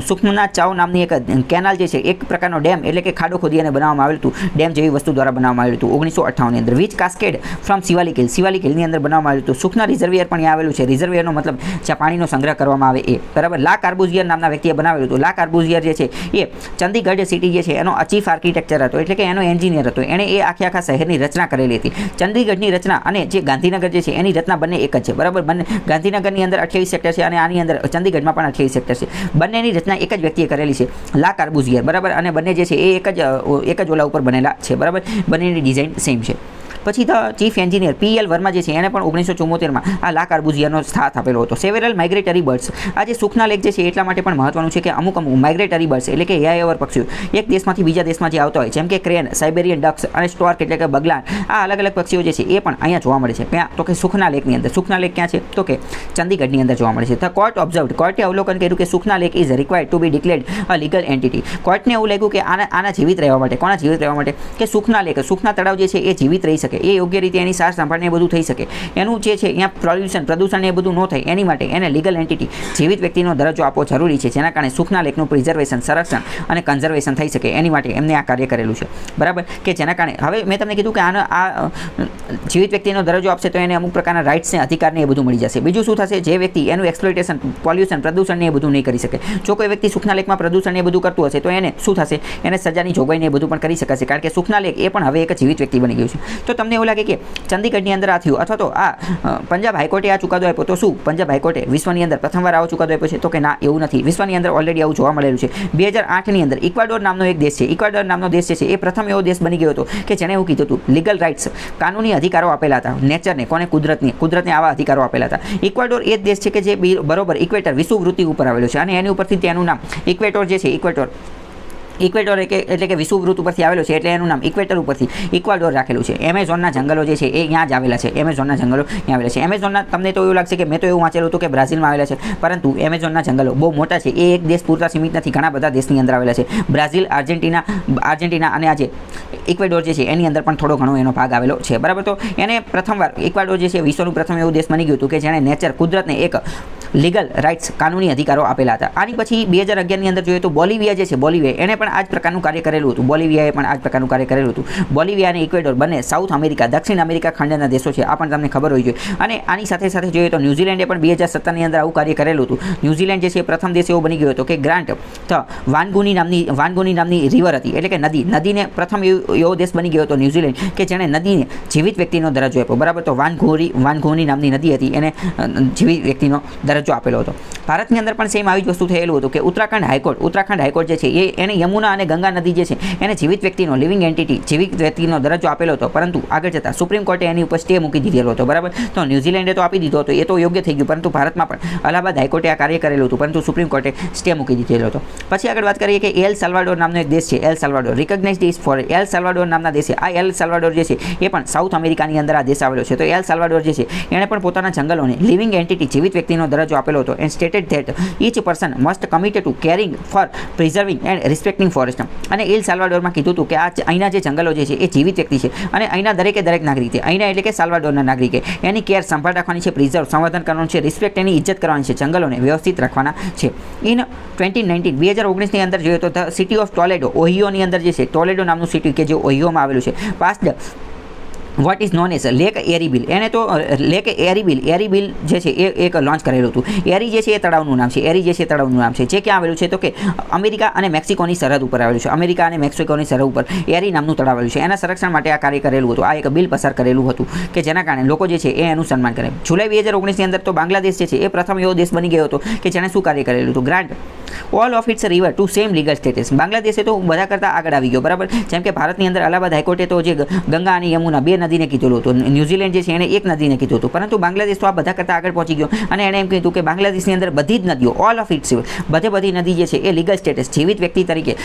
Sukhna Choe નામની એક કેનાલ જે છે એક પ્રકારનો ડેમ એટલે કે ખાડો ખોદી અને બનાવવામાં આવેલું હતું. ડેમ જેવી વસ્તુ દ્વારા બનાવવામાં આવ્યું હતું 1958ની અંદર. Which cascade from Shivalik hill. Shivalik હિલની અંદર બનાવવામાં આવ્યું હતું. સુખના રિઝર્વિયર પણ આવેલું છે. રિઝર્વિયરનો મતલબ જ્યાં પાણીનો સંગ્રહ કરવામાં આવે એ. બરાબર. લા કાર્બુઝિયર નામના વ્યક્તિએ બનાવેલું હતું. લા કાર્બુઝિયર જે છે એ ચંદીગઢ સિટી જે છે એનો ચીફ આર્કિટેક્ચર હતો એટલે કે એનો એન્જિનિયર હતો. એણે એ આખા શહેરની રચના કરેલી હતી. ચંદીગઢની રચના અને જે ગાંધીનગર જે છે એની રચના બંને એક જ છે. બરાબર. બંને ગાંધીનગરની અંદર 28 સેક્ટર છે અને આની અંદર ચંદીગઢમાં પણ 28 સેક્ટર છે. બંનેની રચના એક જ વ્યક્તિએ કરેલી છે, લા કાર્બુઝિયર. બરાબર. અને બંને જે છે એ એક જ ઓલા ઉપર બનેલા છે. બરાબર. બંનેની ડિઝાઇન સેમ છે. પછી the chief engineer PL Verma જે છે એને પણ 1974માં આ લા કાર્બુઝિયરનો સાથ આપેલો હતો. સેવેરલ માઇગ્રેટરી બર્ડ્સ. આ જે સુખના લેક જે છે એટલા માટે પણ મહત્વનું છે કે અમુક માઇગ્રેટરી બર્ડ્સ એટલે કે યાયાવર પક્ષીઓ એક દેશમાંથી બીજા દેશમાં જે આવતા હોય જેમ કે ક્રેન, સાઇબેરિયન ડક્સ અને સ્ટોર્ક એટલે કે બગલાન, આ અલગ અલગ પક્ષીઓ જે છે એ પણ અહીંયા જોવા મળે છે. ક્યાં? તો કે સુખના લેકની અંદર. સુખના લેક ક્યાં છે? તો કે ચંદીગઢની અંદર જોવા મળે છે. The court observed. કોર્ટે અવલોકન કર્યું કે Sukhna lake is required to be declared a legal entity. કોર્ટને એવું લાગ્યું કે આના જીવિત રહેવા માટે, કોના જીવિત રહેવા માટે? કે સુખના લેક, સુખના તળાવ જે છે એ જીવિત રહી શકે, એ યોગ્ય રીતે એની સાર સંભાળને બધું થઈ શકે, એનું જે છે અહીંયા પ્રદૂષણ એ બધું ન થાય એની માટે એને લીગલ એન્ટિટી જીવિત વ્યક્તિનો દરજ્જો આપવો જરૂરી છે. જેના કારણે સુખના લેકનું પ્રિઝર્વેશન, સંરક્ષણ અને કન્ઝર્વેશન થઈ શકે એની માટે એમને આ કાર્ય કરેલું છે. બરાબર. કે જેના કારણે હવે મેં તમને કીધું કે આ જીવિત વ્યક્તિનો દરજ્જો આપશે તો એને અમુક પ્રકારના રાઇટ્સને, અધિકારને એ બધું મળી જશે. બીજું શું થશે? જે વ્યક્તિ એનું એક્સપ્લોઇટેશન, પોલ્યુશન, પ્રદૂષણને એ બધું નહીં કરી શકે. જો કોઈ વ્યક્તિ સુખના લેકમાં પ્રદૂષણ એ બધું કરતું હશે તો એને શું થશે? એને સજાની જોગવાઈને એ બધું પણ કરી શકાશે. કારણ કે સુખના લેક એ પણ હવે એક જીવિત વ્યક્તિ બની ગયું છે. તો તમને એવું લાગે કે ચંદીગઢની અંદર આ થયું અથવા તો આ પંજાબ હાઈકોર્ટે આ ચુકાદો આપ્યો તો શું પંજાબ હાઈકોર્ટે વિશ્વની અંદર પ્રથમવાર આવો ચુકાદો આપ્યો છે? તો કે ના, એવું નથી. વિશ્વની અંદર ઓલરેડી આવું જોવા મળેલું છે. 2008ની અંદર ઇક્વાડોર નામનો એક દેશ છે. ઇક્વાડોર નામનો દેશ છે એ પ્રથમ એવો દેશ બની ગયો હતો કે જેણે એવું કીધું હતું લીગલ રાઇટ્સ, કાનૂની અધિકારો આપેલા હતા નેચરને. કોને? કુદરતને આવા અધિકારો આપેલા હતા. ઇક્વાડોર એ જ દેશ છે કે જે બરોબર ઇક્વેટર, વિષુવવૃત્તિ ઉપર આવેલો છે અને એની ઉપરથી તેનું નામ ઇક્વેટર જે છે, ઇક્વેટર એટલે કે વિષુવવૃત્ત ઉપરથી આવેલો છે એટલે એનું નામ ઇક્વેટર ઉપરથી ઇક્વાડોર રાખેલું છે. એમેઝોનના જંગલો જે છે એ ત્યાં જ આવેલા છે. એમેઝોનના જંગલો ત્યાં આવેલા છે. એમેઝોનના તમને તો એવું લાગશે કે મેં તો એવું વાંચેલું હતું કે બ્રાઝિલમાં આવેલા છે, પરંતુ એમેઝોનના જંગલો બહુ મોટા છે. એ એક દેશ પૂરતા સીમિત નથી, ઘણા બધા દેશની અંદર આવેલા છે. બ્રાઝિલ, આર્જેન્ટિના અને આજે ઇક્વેડોર જે છે એની અંદર પણ થોડો ઘણો એનો ભાગ આવેલો છે. બરાબર. તો એને પ્રથમવાર ઇક્વાડોર જે છે વિશ્વનું પ્રથમ એવું દેશ બની ગયું હતું કે જેણે નેચર, કુદરતને એક લીગલ રાઇટ્સ કાનૂની અધિકારો આપેલા હતા. આની પછી 2011ની અંદર જોઈએ તો બોલિવિયા જે છે બોલિવિયા એને પણ આ જ પ્રકારનું કાર્ય કરેલું હતું. બોલિવિયાએ પણ આ જ પ્રકારનું કાર્ય કરેલું હતું. બોલિવિયા અને ઇક્વેડોર બંને સાઉથ અમેરિકા દક્ષિણ અમેરિકા ખંડના દેશો છે. આ પણ તમને ખબર હોવી જોઈએ. અને આની સાથે સાથે જોઈએ તો ન્યૂઝીલેન્ડે પણ 2017ની અંદર આવું કાર્ય કરેલું હતું. ન્યૂઝીલેન્ડ જે છે પ્રથમ દેશ એવો બની ગયો હતો કે ગ્રાન્ટ વાનગુની નામની રિવર હતી એટલે કે નદીને પ્રથમ એવો દેશ બની ગયો હતો ન્યૂઝીલેન્ડ કે જેણે નદીને જીવિત વ્યક્તિનો દરજ્જો આપ્યો. બરાબર, તો વાનગુની નામની નદી હતી એને જીવિત વ્યક્તિનો દરજ્જો આપેલો હતો. ભારતની અંદર પણ સેમ આવી જ વસ્તુ થયેલું હતું કે ઉત્તરાખંડ હાઈકોર્ટ જે છે એને યમુના અને ગંગા નદી જે છે એને જીવિત વ્યક્તિનો લિવિંગ એન્ટિટી જીવિત વ્યક્તિનો દરજ્જો આપેલો હતો. પરંતુ આગળ જતાં સુપ્રીમ કોર્ટે એની ઉપર સ્ટે મૂકી દીધેલો હતો. બરાબર, તો ન્યૂઝીલેન્ડે તો આપી દીધો હતો, એ તો યોગ્ય થઈ ગયું, પરંતુ ભારતમાં પણ અલ્હાબાદ હાઈકોર્ટે આ કાર્ય કરેલું હતું, પરંતુ સુપ્રીમ કોર્ટે સ્ટે મૂકી દીધેલો હતો. પછી આગળ વાત કરીએ કે એલ સાલ્વાડોર નામનો એક દેશ છે. El Salvador recognised is for El Salvador નામના દેશે. આ એલ સાલ્વાડોર જે છે એ પણ સાઉથ અમેરિકાની અંદર આ દેશ આવેલો છે. તો એલ સાલ્વાડોર જે છે એણે પણ પોતાના જંગલોને લિવિંગ એન્ટિટી જીવિત વ્યક્તિનો દરજ્જો આપેલો હતો. And stated that each person must committed to caring for preserving and respecting forest. અને એલ સાલ્વાડોરમાં કીધું હતું કે આ અહીંના જે જંગલો જે છે એ જીવિત વ્યક્તિ છે અને અહીંના દરેક નાગરિક છે. અહીંના એટલે કે સાલ્વાડોરના નાગરિકે એની કેર સંભાળ રાખવાની છે, પ્રિઝર્વ સંવર્ધન કરવાનું છે, રિસ્પેક્ટ એની ઇજ્જત કરવાની છે, જંગલોને વ્યવસ્થિત રાખવાના છે. ઇન 2019ની અંદર જોઈએ તો ધ સિટી ઓફ ટોલેડો ઓહિયોની અંદર જે છે ટોલેડો નામનું સિટી કે જે ઓહિયોમાં આવેલું છે passed what is known as lake Erie bill. એને તો લેક એરીબિલ જે છે એ એક લોન્ચ કરેલું હતું. એરી જે છે એ તળાવનું નામ છે. એરી જે છે તળાવનું નામ છે જે ક્યાં આવેલું છે તો કે અમેરિકા અને મેક્સિકોની સરહદ ઉપર આવેલું છે. અમેરિકા અને મેક્સિકોની સરહદ ઉપર એરી નામનું તળાવ આવેલું છે. એના સંરક્ષણ માટે આ કાર્ય કરેલું હતું. આ એક બિલ પસાર કરેલું હતું કે જેના કારણે લોકો જે છે એ એનું સન્માન કરે. જુલાઈ 2019ની અંદર તો બાંગ્લાદેશ જે છે એ પ્રથમ એવો દેશ બની ગયો હતો કે જેણે શું કાર્ય કરેલું હતું grant all of its river to same legal status. બાંગ્લાદેશે તો બધા કરતાં આગળ આવી ગયો. બરાબર, જેમ કે ભારતની અંદર અલ્હાબાદ હાઈકોર્ટે તો જે ગંગા અને યમુના બે નદીને કીધેલું હતું. ન્યૂઝીલેન્ડ જે છે એને એક નદીને કીધું હતું, પરંતુ બાંગ્લાદેશ તો આ બધા કરતાં આગળ પહોંચી ગયો અને એણે એમ કીધું કે બાંગ્લાદેશની અંદર બધી જ નદીઓ ઓલ ઓફ ઇટ્સ બધી નદી જે છે એ લીગલ સ્ટેટસ જીવિત વ્યક્તિ તરીકે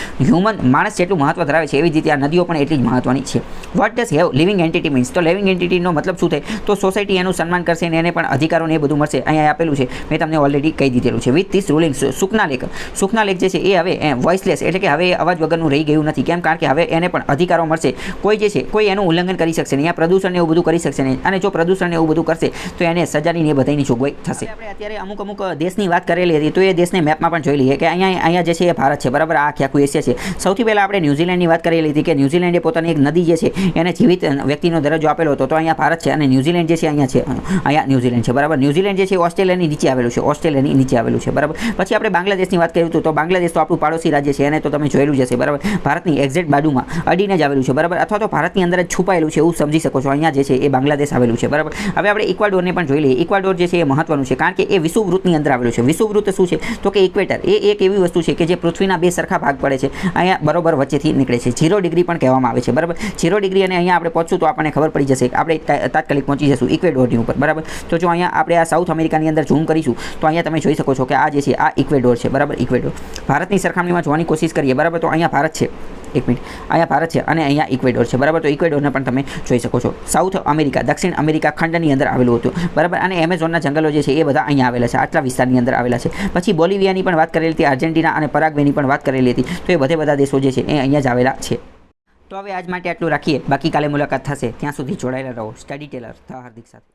માણસ જેટલું મહત્વ ધરાવે છે એવી જ રીતે આ નદીઓ પણ એટલી જ મહત્વની છે. What does have living entity means? તો લિવિંગ એન્ટિટીનો મતલબ શું થાય તો સોસાયટી એનું સન્માન કરશે અને એને પણ અધિકારો ને એ બધું મળશે. અહીંયા આપેલું છે, મેં તમને ઓલરેડી કહી દીધેલું છે. વિથ ધીસ રૂલિંગ સુખના લેક જે છે એ હવે વોઇસલેસ એટલે કે હવે અવાજ વગરનું રહી ગયું નથી. કેમ? કારણ કે હવે એને પણ અધિકારો મળશે. કોઈ જે છે કોઈ એનું ઉલ્લંઘન કરી શકશે નહીં. અહીંયા પ્રદૂષણ એવું બધું કરી શકશે નહીં અને જો પ્રદૂષણ એવું બધું કરશે તો એને સજાની ને બધાની જોગવાઈ થશે. આપણે અત્યારે અમુક દેશની વાત કરેલી હતી તો એ દેશને મેપમાં પણ જોઈ લઈએ કે અહીંયા જે છે એ ભારત છે. બરાબર, આ આખું એશિયા છે. સૌથી પહેલાં આપણે ન્યૂઝીલેન્ડની વાત કરેલી હતી કે ન્યૂઝીલેન્ડે પોતાની એક નદી જે છે એને જીવિત વ્યક્તિનો દરજ્જો આપેલો હતો. તો અહીંયા ભારત છે અને ન્યૂઝીલેન્ડ જે છે અહીંયા ન્યૂઝીલેન્ડ છે. બરાબર, ન્યૂઝીલેન્ડ જે છે ઓસ્ટ્રેલિયાની નીચે આવેલું છે. બરાબર, પછી આપણે બાંગ્લાદેશની વાત કરી તો બાંગ્લાદેશ તો આપણું પાડોશી રાજ્ય છે. એને તો તમે જોયેલું જ હશે. બરાબર, ભારતની એક્ઝેક્ટ બાજુમાં અડીને જ આવેલું છે. બરાબર, અથવા તો ભારતની અંદર જ છુપાયેલું છે એવું સમજી શકો છો. અહીંયા જે છે એ બાંગ્લાદેશ આવેલું છે. બરાબર, હવે આપણે ઇક્વાડોરને પણ જોઈ લઈએ. ઇક્વાડોર જે છે એ મહત્વનું છે કારણ કે એ વિષુવવૃત્તની અંદર આવેલું છે. વિષુવવૃત્ત શું છે તો કે ઇક્વેટર એ એક એવી વસ્તુ છે કે જે પૃથ્વીના બે સરખા ભાગ પડે છે. અહીંયા બરોબર વચ્ચેથી નીકળે છે. 0 ડિગ્રી પણ કહેવામાં આવે છે. બરાબર, 0 ડિગ્રી અને અહીંયા આપણે પહોંચશું તો આપણને ખબર પડી જશે કે આપણે તાત્કાલિક પહોંચી જશું ઇક્વેડોરની ઉપર. બરાબર, તો જો અહીંયા આપણે આ સાઉથ અમેરિકાની અંદર ઝૂમ કરીશું તો અહીંયા તમે જોઈ શકો છો કે આ જે છે આ ઇક્વેડોર છે. બરાબર, ઇક્વેડોર ભારતની સરખામણીમાં જોવાની કોશિશ કરીએ. બરાબર, તો અહીંયા ભારત છે. એક મિનિટ, અહીંયા ભારત છે અને અહીંયા ઇક્વેડોર છે. બરાબર, તો ઇક્વેડોરને પણ તમે જોઈ શકો છો. સાઉથ અમેરિકા દક્ષિણ અમેરિકા ખંડની અંદર આવેલું હતું. બરાબર, અને એમેઝોનના જંગલો જે છે એ બધા અહીંયા આવેલા છે. આટલા વિસ્તારની અંદર આવેલા છે. પછી બોલિવિયાની પણ વાત કરેલી હતી, આર્જેન્ટિના અને પરાગ્વેની પણ વાત કરેલી હતી. તો એ બધા દેશો જે છે એ અહીંયા જ આવેલા છે. તો હવે આજ માટે આટલું રાખીએ. બાકી કાલે મુલાકાત થશે. ત્યાં સુધી જોડાયેલા રહો સ્ટડી ટેલર હાર્દિક સાથે.